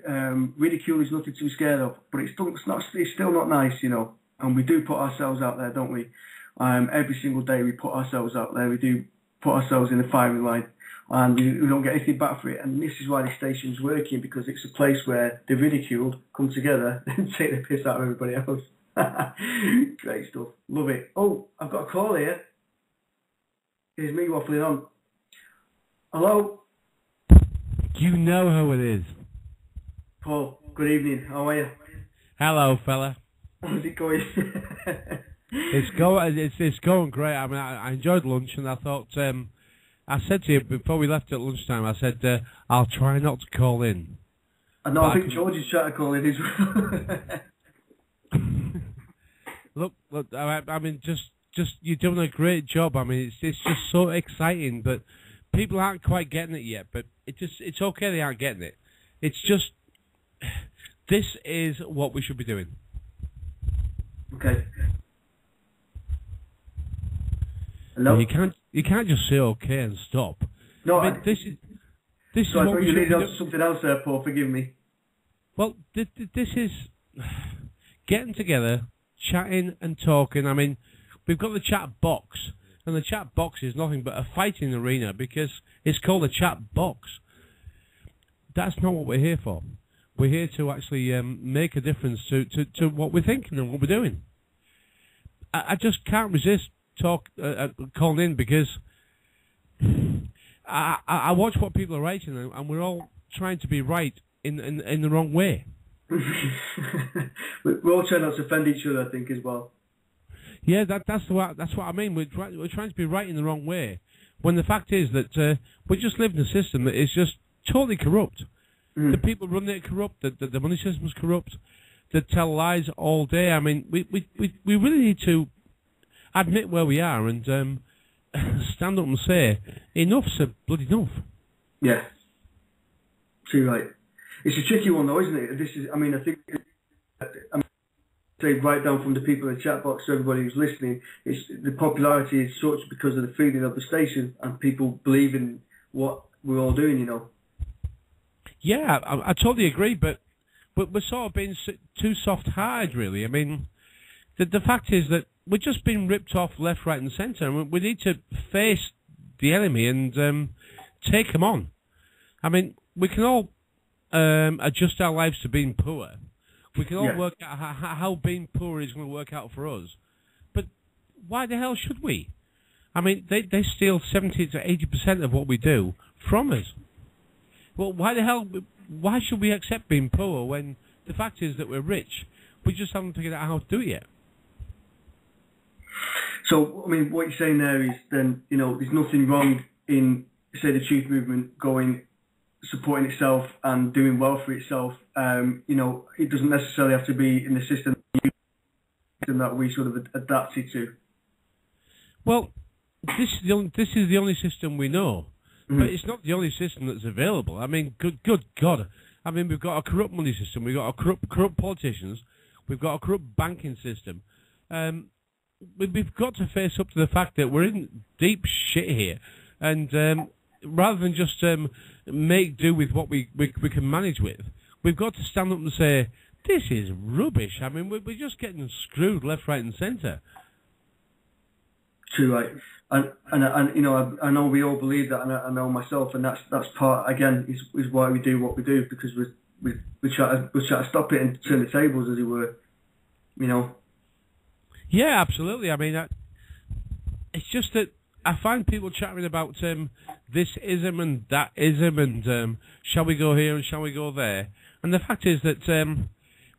ridicule is nothing to be scared of, but it's still not nice, you know. And we do put ourselves out there, don't we? Every single day we put ourselves out there. We do put ourselves in the firing line, and we don't get anything back for it. And this is why the station's working, because it's a place where the ridiculed come together and take the piss out of everybody else. Great stuff. Love it. Oh, I've got a call here. Here's me waffling on. Hello?
You know how it is.
Paul, good evening. How are you?
Hello, fella.
How's it going?
It's going great. I mean, I enjoyed lunch, and I thought I said to you before we left at lunchtime. I said I'll try not to call in.
I know. I think George is trying to call in as well.
Look. I mean, just you're doing a great job. I mean, it's just so exciting, but people aren't quite getting it yet. But it's okay. They aren't getting it. It's just this is what we should be doing.
Okay. Hello?
You can't just say okay and stop.
No,
I mean, this is
so I
what
thought
we
you
should
needed
be doing.
something else there, Paul. Forgive me.
Well, this is getting together, chatting and talking. I mean, we've got the chat box, and the chat box is nothing but a fighting arena because it's called a chat box. That's not what we're here for. We're here to actually make a difference to what we're thinking and what we're doing. I just can't resist calling in because I watch what people are writing and we're all trying to be right in the wrong way.
We're all trying not to offend each other, I think, as well.
Yeah, that's what I mean. We're trying to be right in the wrong way, when the fact is that we just live in a system that is just totally corrupt. The people running it are corrupt. The money system's corrupt. They tell lies all day. I mean, we really need to admit where we are and stand up and say enough's bloody enough.
Yeah. Too right. It's a tricky one though, isn't it? This is. I mean, I think. Say right down from the people in the chat box to everybody who's listening. It's the popularity is such because of the feeling of the station and people believe in what we're all doing. You know.
Yeah, I totally agree, but we're sort of being too soft-hearted, really. I mean, the fact is that we're just being ripped off left, right and centre, and we need to face the enemy and take them on. I mean, we can all adjust our lives to being poor. We can all work out how being poor is going to work out for us. But why the hell should we? I mean, they steal 70 to 80% of what we do from us. Well, why should we accept being poor when the fact is that we're rich? We just haven't figured out how to do it yet.
So, I mean, what you're saying there is then, you know, there's nothing wrong in, say, the truth movement supporting itself and doing well for itself. You know, it doesn't necessarily have to be in the system that we sort of adapted to.
Well, this is the only system we know. But it's not the only system that's available. I mean, good God. I mean, we've got a corrupt money system. We've got a corrupt politicians. We've got a corrupt banking system. We've got to face up to the fact that we're in deep shit here. And rather than just make do with what we can manage with, we've got to stand up and say, this is rubbish. I mean, we're just getting screwed left, right and centre.
True, right. And you know, I know we all believe that, and I know myself, and that's part again is why we do what we do, because we try to stop it and turn the tables, as it were, you know.
Yeah, absolutely. I mean, it's just that I find people chatting about this ism and that ism, and shall we go here and shall we go there, and the fact is that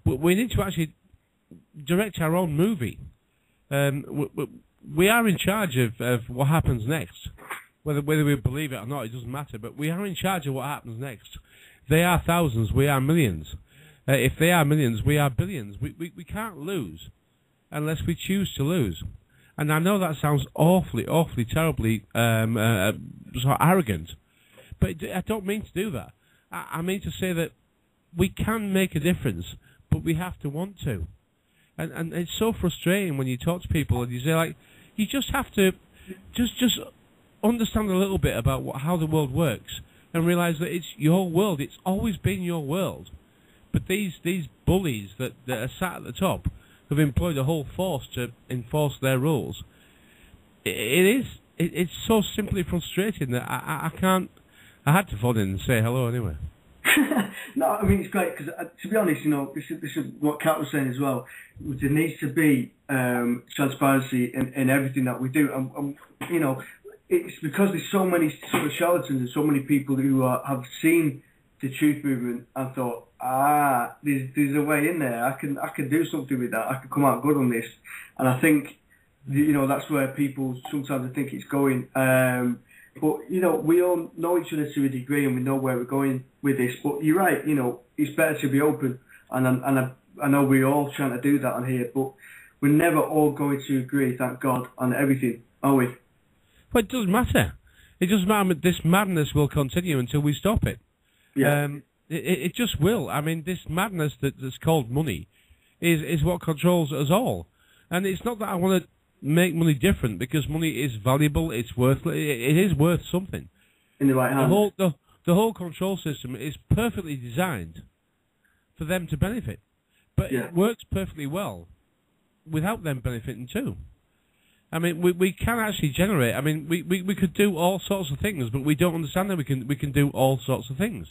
we need to actually direct our own movie. We are in charge of what happens next. Whether we believe it or not, it doesn't matter. But we are in charge of what happens next. They are thousands, we are millions. If they are millions, we are billions. We can't lose. unless we choose to lose. And I know that sounds awfully, awfully, terribly sort of arrogant, but I don't mean to do that. I mean to say that we can make a difference, but we have to want to. And it's so frustrating when you talk to people and you say, like, you just have to just understand a little bit about how the world works and realise that it's your world. It's always been your world. But these bullies that are sat at the top have employed a whole force to enforce their rules. It's so simply frustrating that I can't. I had to phone in and say hello anyway.
No, I mean, it's great because, to be honest, this is what Kat was saying as well. There needs to be transparency in everything that we do, and it's because there's so many sort of charlatans and so many people who have seen the truth movement and thought, there's a way in there. I can do something with that. I can come out good on this, and I think that's where people sometimes I think it's going. But we all know each other to a degree, and we know where we're going with this. But you're right. It's better to be open, and I know we're all trying to do that on here. But we're never all going to agree, thank God, on everything, are we?
But it doesn't matter. It doesn't matter. This madness will continue until we stop it.
Yeah.
It just will. I mean, this madness that's called money is what controls us all. And it's not that I want to make money different, because money is valuable. It's worth. It is worth something.
In the right hands.
The whole control system is perfectly designed for them to benefit, but it works perfectly well without them benefiting too. I mean, we can actually generate. I mean, we could do all sorts of things, but we don't understand that we can do all sorts of things.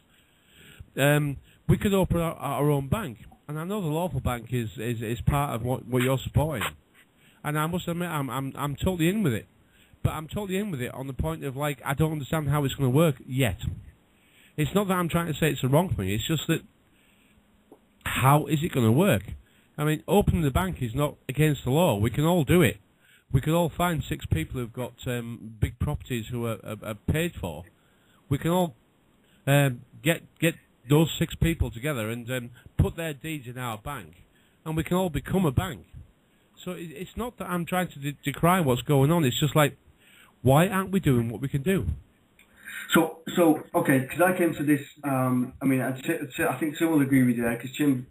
We could open our own bank, and I know the lawful bank is part of what you're supporting, and I must admit I'm totally in with it, but I'm totally in with it on the point of, like, I don't understand how it's going to work yet. It's not that I'm trying to say it's the wrong thing. It's just that how is it going to work? I mean, opening the bank is not against the law. We can all do it. We could all find 6 people who've got big properties who are paid for. We can all get those 6 people together and put their deeds in our bank, and we can all become a bank. So it's not that I'm trying to decry what's going on. It's just like, why aren't we doing what we can do?
So okay, because I came to this. I mean, I think Tim will agree with you there, because Tim's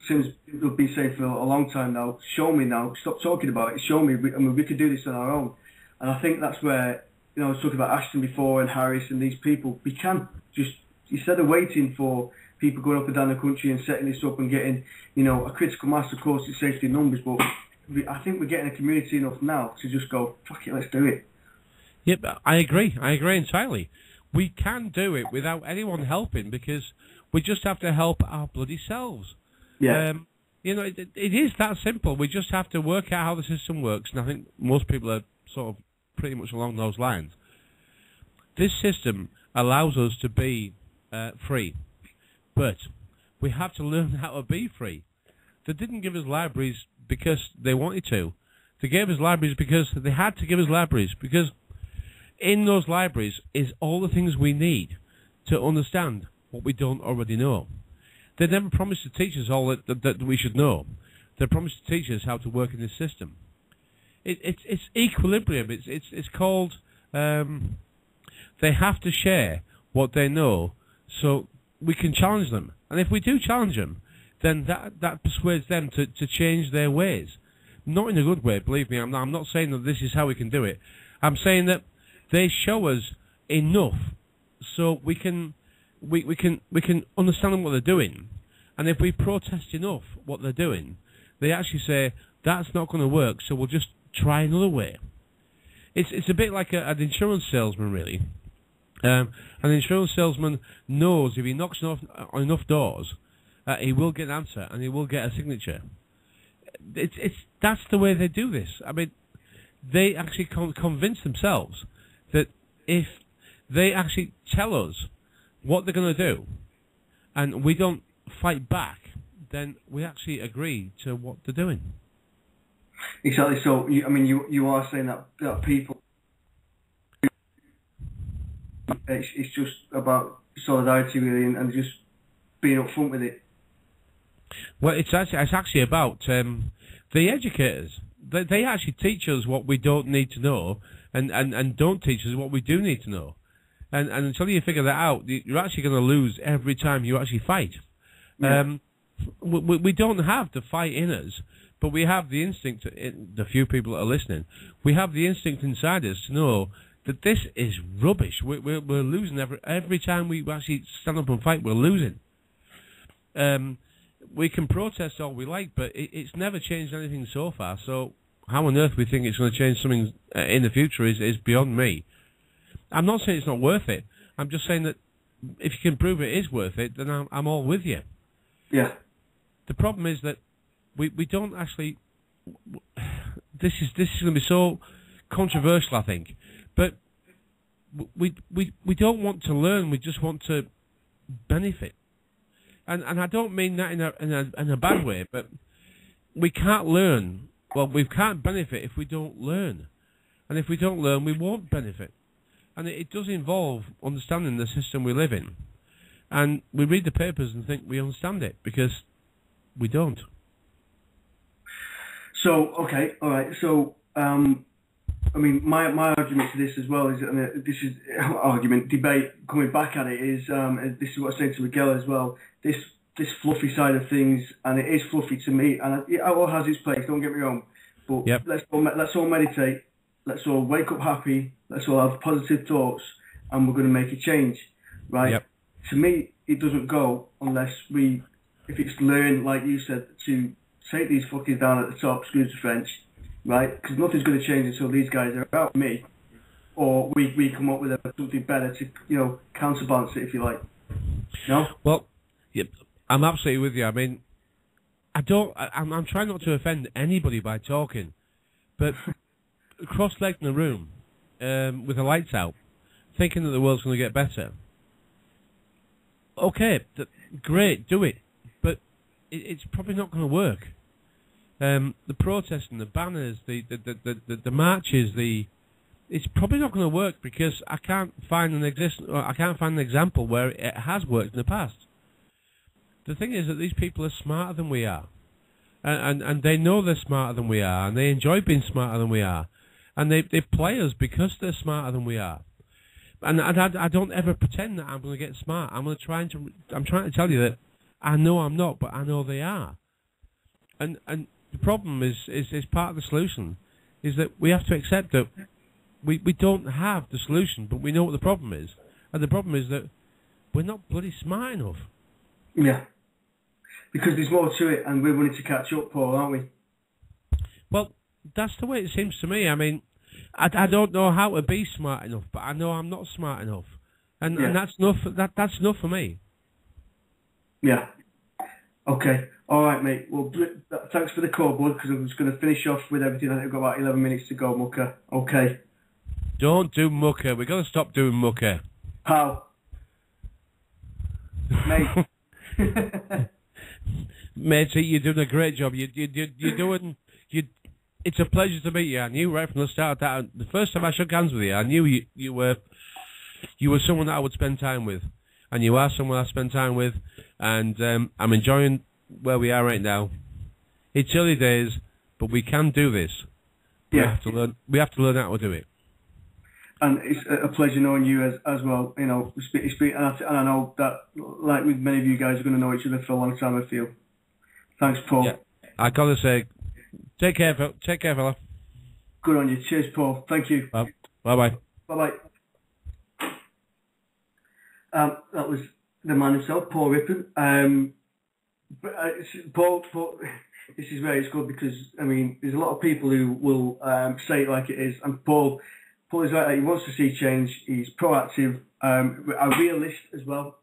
been saying for a long time now. Show me now. Stop talking about it. Show me. We could do this on our own. And I think that's where I was talking about Ashton before and Harris and these people. We can just, instead of waiting for people going up and down the country and setting this up and getting a critical mass. Of course, it's safety in numbers, but I think we're getting a community enough now to just go, fuck it, let's do it.
Yep, I agree entirely. We can do it without anyone helping, because we just have to help our bloody selves.
Yeah.
It is that simple. We just have to work out how the system works, and I think most people are sort of pretty much along those lines. This system allows us to be free, but we have to learn how to be free. They didn't give us libraries because they wanted to. They gave us libraries because they had to give us libraries, because in those libraries is all the things we need to understand what we don't already know. They never promised to teach us all that we should know. They promised to teach us how to work in this system. It's equilibrium. It's called. They have to share what they know, so we can challenge them. And if we do challenge them, then that persuades them to change their ways. Not in a good way, believe me. I'm not saying that this is how we can do it. I'm saying that they show us enough so we can understand what they're doing. And if we protest enough what they're doing, they actually say, that's not going to work, so we'll just try another way. It's a bit like an insurance salesman, really. An insurance salesman knows if he knocks on enough doors, he will get an answer and he will get a signature. That's the way they do this. I mean, they actually convince themselves that if they actually tell us what they're going to do and we don't fight back, then we actually agree to what they're doing.
Exactly. So, you are saying that people, it's just about solidarity, really, and just being upfront with it.
Well, it's actually about the educators. they actually teach us what we don't need to know, and don't teach us what we do need to know. And until you figure that out, you're actually going to lose every time you actually fight.
Yeah.
We don't have the fight in us, but we have the instinct, the few people that are listening, we have the instinct inside us to know that this is rubbish. We're losing every time we actually stand up and fight, we're losing. We can protest all we like, but it's never changed anything so far, so how on earth we think it's going to change something in the future is beyond me. I'm not saying it's not worth it. I'm just saying that if you can prove it is worth it, then I'm all with you.
Yeah.
The problem is that we don't actually. This is going to be so controversial, I think. But we don't want to learn. We just want to benefit. And I don't mean that in a bad way. But we can't learn. Well, we can't benefit if we don't learn. And if we don't learn, we won't benefit. And it does involve understanding the system we live in. And we read the papers and think we understand it, because we don't.
So, okay, all right. So, I mean, my argument to this as well is, this is debate, coming back at it, is, this is what I said to Miguel as well, this fluffy side of things, and it is fluffy to me, and it all has its place, don't get me wrong, but
yep.
let's all meditate, let's all wake up happy, let's all have positive thoughts, and we're going to make a change, right?
Yep.
To me, it doesn't go unless if it's learned, like you said, to take these fuckers down at the top, excuse the French, right? Because nothing's going to change until these guys are out of me, or we come up with something better to, counterbalance it, if you like. No?
Well, yeah, I'm absolutely with you. I mean, I'm trying not to offend anybody by talking, but cross-legged in a room with the lights out, thinking that the world's going to get better. Okay, great, do it, but it's probably not going to work. The protesting, the banners, the marches, it's probably not going to work, because I can't find an example where it has worked in the past. The thing is that these people are smarter than we are, and they know they're smarter than we are, and they enjoy being smarter than we are, and they play us because they're smarter than we are. And I don't ever pretend that I'm going to get smart. I'm trying to tell you that I know I'm not, but I know they are. And the problem is part of the solution is that we have to accept that we don't have the solution, but we know what the problem is. And the problem is that we're not bloody smart enough.
Yeah. Because there's more to it, and we're willing to catch up, Paul, aren't we?
Well, that's the way it seems to me. I mean, I don't know how to be smart enough, but I know I'm not smart enough, and that's enough. That's enough for me.
Yeah. Okay. All right, mate. Well, thanks for the call, bud. Because I'm just going to finish off with everything. I think I've got about 11 minutes to go, mucker. Okay.
Don't do mucker. We're going to stop doing mucker.
How? Mate.
Matey, you're doing a great job. You're doing. It's a pleasure to meet you. I knew right from the start that the first time I shook hands with you, I knew you were someone that I would spend time with, and you are someone I spend time with, and I'm enjoying where we are right now. It's early days, but we can do this. We have to learn how to do it.
And it's a pleasure knowing you as well. And I know that, like with many of you guys, are going to know each other for a long time, I feel. Thanks, Paul.
Yeah. I got to say, take care, fella.
Good on you. Cheers, Paul. Thank you.
Bye-bye.
Bye-bye. That was the man himself, Paul Rippon. Paul, this is where it's good, because, I mean, there's a lot of people who will say it like it is, and Paul is right. He wants to see change. He's proactive, a realist as well.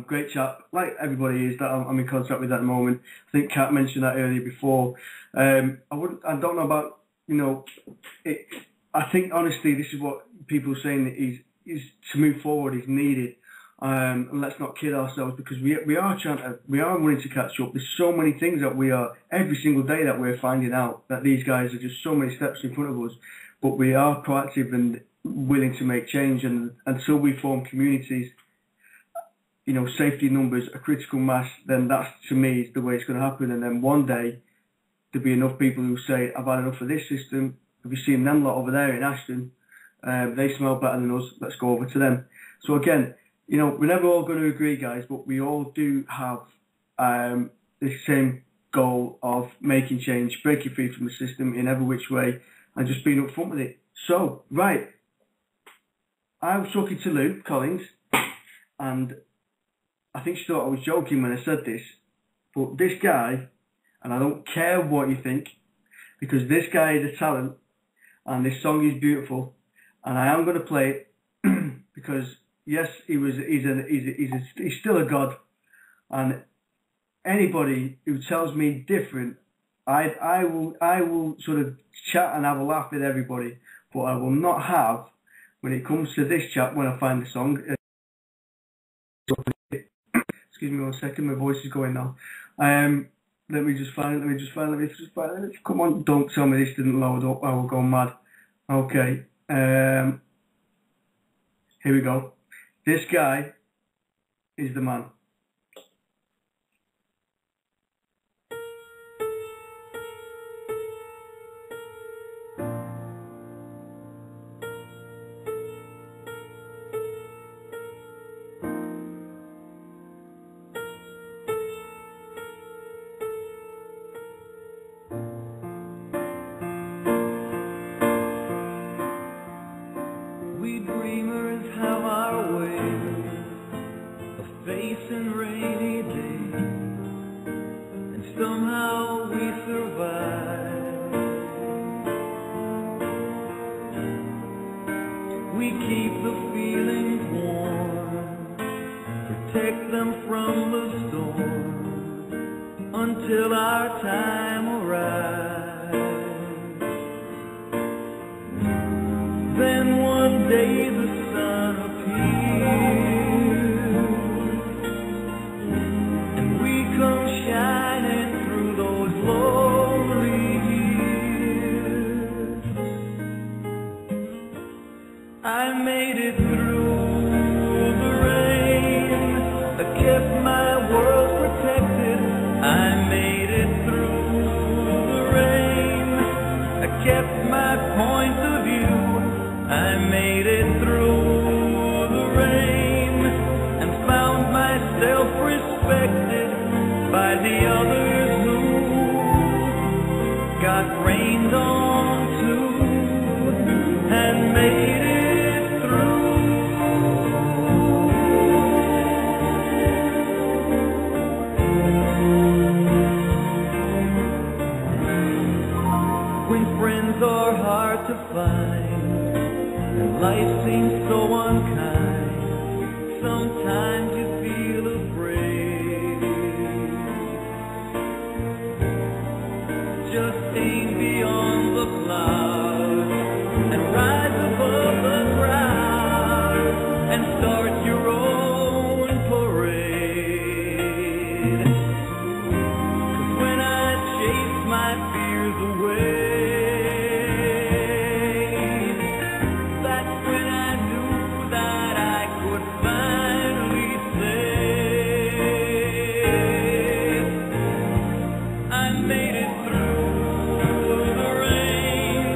Great chap, like everybody is that I'm in contact with at the moment. I think Kat mentioned that earlier before. I don't know about, I think honestly this is what people are saying, that is to move forward is needed. And let's not kid ourselves, because we are willing to catch up. There's so many things that every single day that we're finding out, that these guys are just so many steps in front of us, but we are proactive and willing to make change. And until we form communities, safety numbers, a critical mass, then that's, to me, is the way it's going to happen. And then one day, there'll be enough people who say, I've had enough of this system. Have you seen them lot over there in Ashton? They smell better than us. Let's go over to them. So again, you know, we're never all going to agree, guys, but we all do have the same goal of making change, breaking free from the system in every which way, and just being upfront with it. So, right, I was talking to Lou Collins, and I think she thought I was joking when I said this, but this guy, and I don't care what you think, because this guy is a talent, and this song is beautiful, and I am going to play it because yes, he's still a god, and anybody who tells me different, I will sort of chat and have a laugh with everybody, but I will not have, when it comes to this chat, when I find the song. Excuse me 1 second, my voice is going now. Let me just find it. Come on, don't tell me this didn't load up. I will go mad. Okay. Here we go. This guy is the man.
We dreamers have our way of facing rainy days, and somehow we survive. We keep the feelings warm, protect them from the storm, until our time arrives. Then one day the sun appears, and we come shining through those lonely years. I made it through the rain, I kept my world protected. I made it through the rain, I kept my point of view. I made it through the rain and found myself respected by the others who got rained on too and made it through. When friends are hard to find, life seems so unkind, sometimes you feel afraid. Just aim beyond the clouds and rise above the crowd and start your own parade. 'Cause when I chase my fears away, I made it through the rain.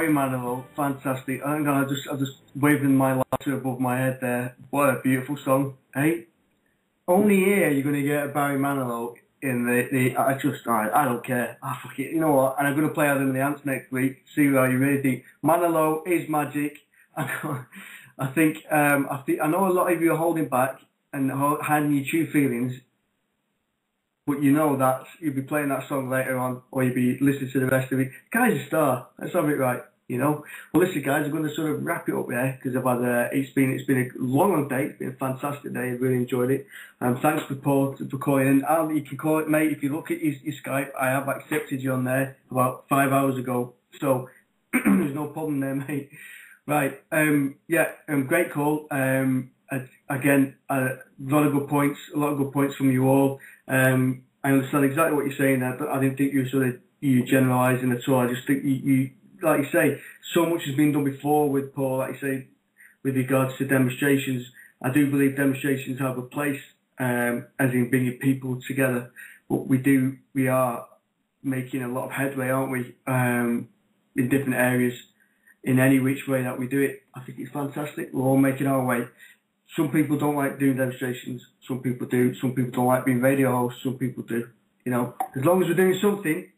Barry Manilow, fantastic. Hang on, I just waving my lighter above my head there. What a beautiful song, hey? Only here you're going to get a Barry Manilow in I don't care. Fuck it, you know what? And I'm going to play Adam and the Ants next week, see how you really think. Manilow is magic. I know a lot of you are holding back and hiding your true feelings, but you know that you'll be playing that song later on, or you'll be listening to the rest of it. Guy's a star. Let's have it right, you know. Well, listen, guys, I'm going to sort of wrap it up there because I've had it's been a long day. It's been a fantastic day. I really enjoyed it. Thanks for Paul for calling in. You can call it, mate. If you look at your Skype, I have accepted you on there about 5 hours ago, so there's no problem there, mate. Right. Great call. Again, a lot of good points from you all. I understand exactly what you're saying there, but I didn't think you generalising at all. I just think you like you say, so much has been done before with Paul, like you say, with regards to demonstrations. I do believe demonstrations have a place, as in bringing people together, but we are making a lot of headway, aren't we, in different areas, in any which way that we do it. I think it's fantastic. We're all making our way. Some people don't like doing demonstrations. Some people do. Some people don't like being radio hosts. Some people do. You know, as long as we're doing something,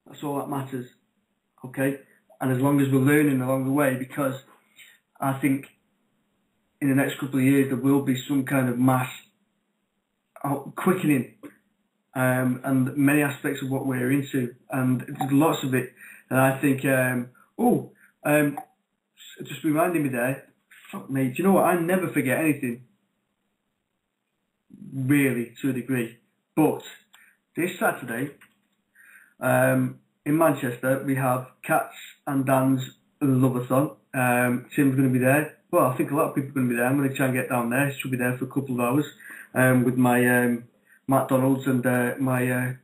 that's all that matters. Okay? And as long as we're learning along the way, because I think in the next couple of years there will be some kind of mass quickening, and many aspects of what we're into, and there's lots of it. And I think, just reminding me there, fuck me, do you know what? I never forget anything, really, to a degree. But this Saturday, in Manchester, we have Cats and Dan's Love-a-thon. Tim's going to be there. Well, I think a lot of people are going to be there. I'm going to try and get down there. Should be there for a couple of hours with my McDonald's and my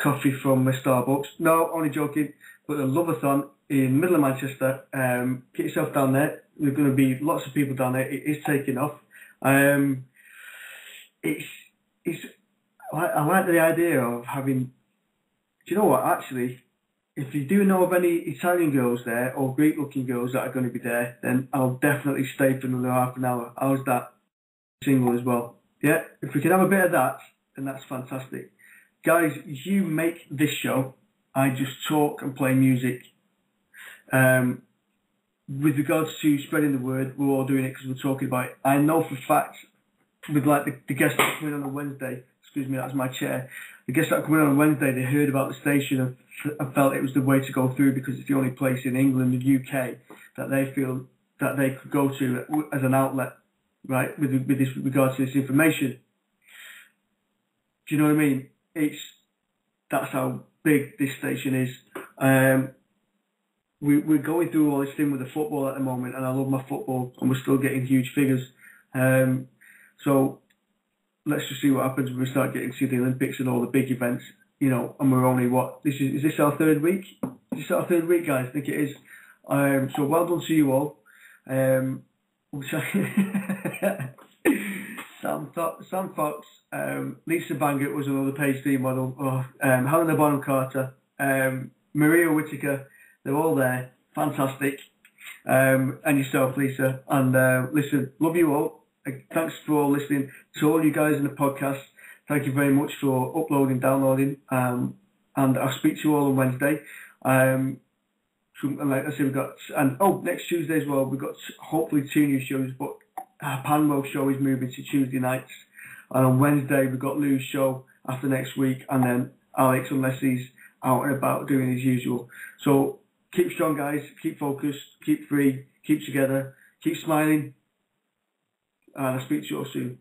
coffee from Starbucks. No, only joking. But the Love-a-thon in the middle of Manchester. Get yourself down there. There's going to be lots of people down there. It is taking off. I like the idea of having. Do you know what? Actually, if you do know of any Italian girls there or Greek-looking girls that are going to be there, then I'll definitely stay for another half an hour. How's that? Single as well. Yeah. If we can have a bit of that, then that's fantastic. Guys, you make this show. I just talk and play music. With regards to spreading the word, we're all doing it because we're talking about it. I know for a fact, with like the guests that come in on a Wednesday, excuse me, that's my chair. The guests that come in on a Wednesday, they heard about the station and felt it was the way to go through because it's the only place in England and UK that they feel that they could go to as an outlet, right, with regards to this information. Do you know what I mean? That's how big this station is. We're going through all this thing with the football at the moment, and I love my football, and we're still getting huge figures. So let's just see what happens when we start getting to the Olympics and all the big events, you know. And we're only is this our third week? Is this our third week, guys? I think it is. So well done to you all. Sam Fox, Lisa Bangett was another page 3 model. Helena Bonham Carter, Maria Whittaker. They're all there. Fantastic. And yourself, Lisa. And listen, love you all. Thanks for listening. To all you guys in the podcast, thank you very much for uploading, downloading. And I'll speak to you all on Wednesday. And like I said, next Tuesday as well, we've got hopefully 2 new shows, but our Panmo show is moving to Tuesday nights. And on Wednesday, we've got Lou's show after next week, and then Alex, unless he's out and about doing his usual. So keep strong, guys. Keep focused. Keep free. Keep together. Keep smiling. And I'll speak to you all soon.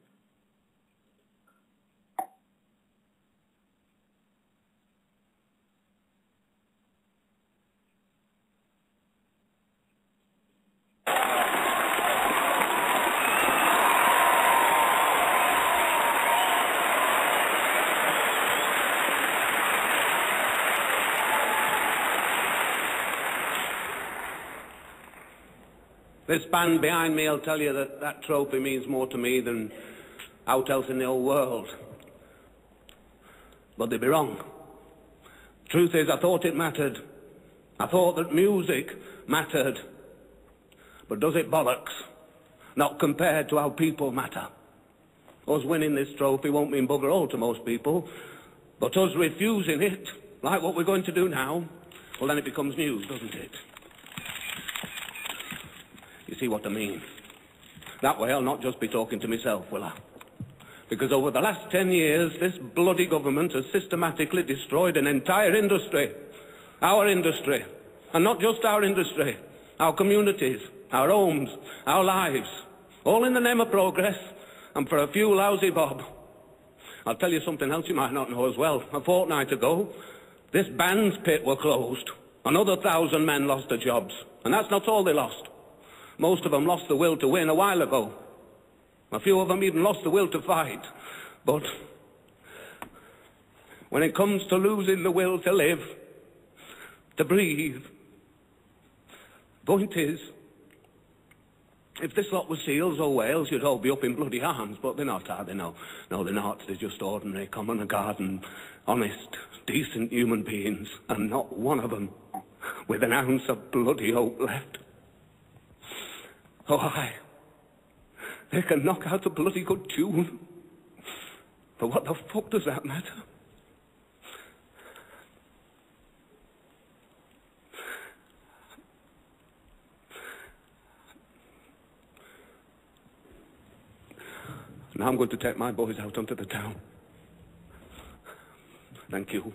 This band behind me will tell you that that trophy means more to me than out else in the whole world. But they'd be wrong. Truth is, I thought it mattered. I thought that music mattered. But does it bollocks? Not compared to how people matter. Us winning this trophy won't mean bugger all to most people, but us refusing it, like what we're going to do now, well, then it becomes news, doesn't it? You see what I mean? That way I'll not just be talking to myself, will I? Because over the last 10 years, this bloody government has systematically destroyed an entire industry. Our industry. And not just our industry. Our communities, our homes, our lives. All in the name of progress, and for a few lousy bob. I'll tell you something else you might not know as well. A fortnight ago, this band's pit were closed. Another 1,000 men lost their jobs. And that's not all they lost. Most of them lost the will to win a while ago. A few of them even lost the will to fight. But when it comes to losing the will to live, to breathe, point is, if this lot was seals or whales, you'd all be up in bloody arms, but they're not, are they? No, they're not. They're just ordinary, common garden, honest, decent human beings, and not one of them with an ounce of bloody hope left. Oh, aye. They can knock out a bloody good tune, but what the fuck does that matter? Now I'm going to take my boys out onto the town. Thank you.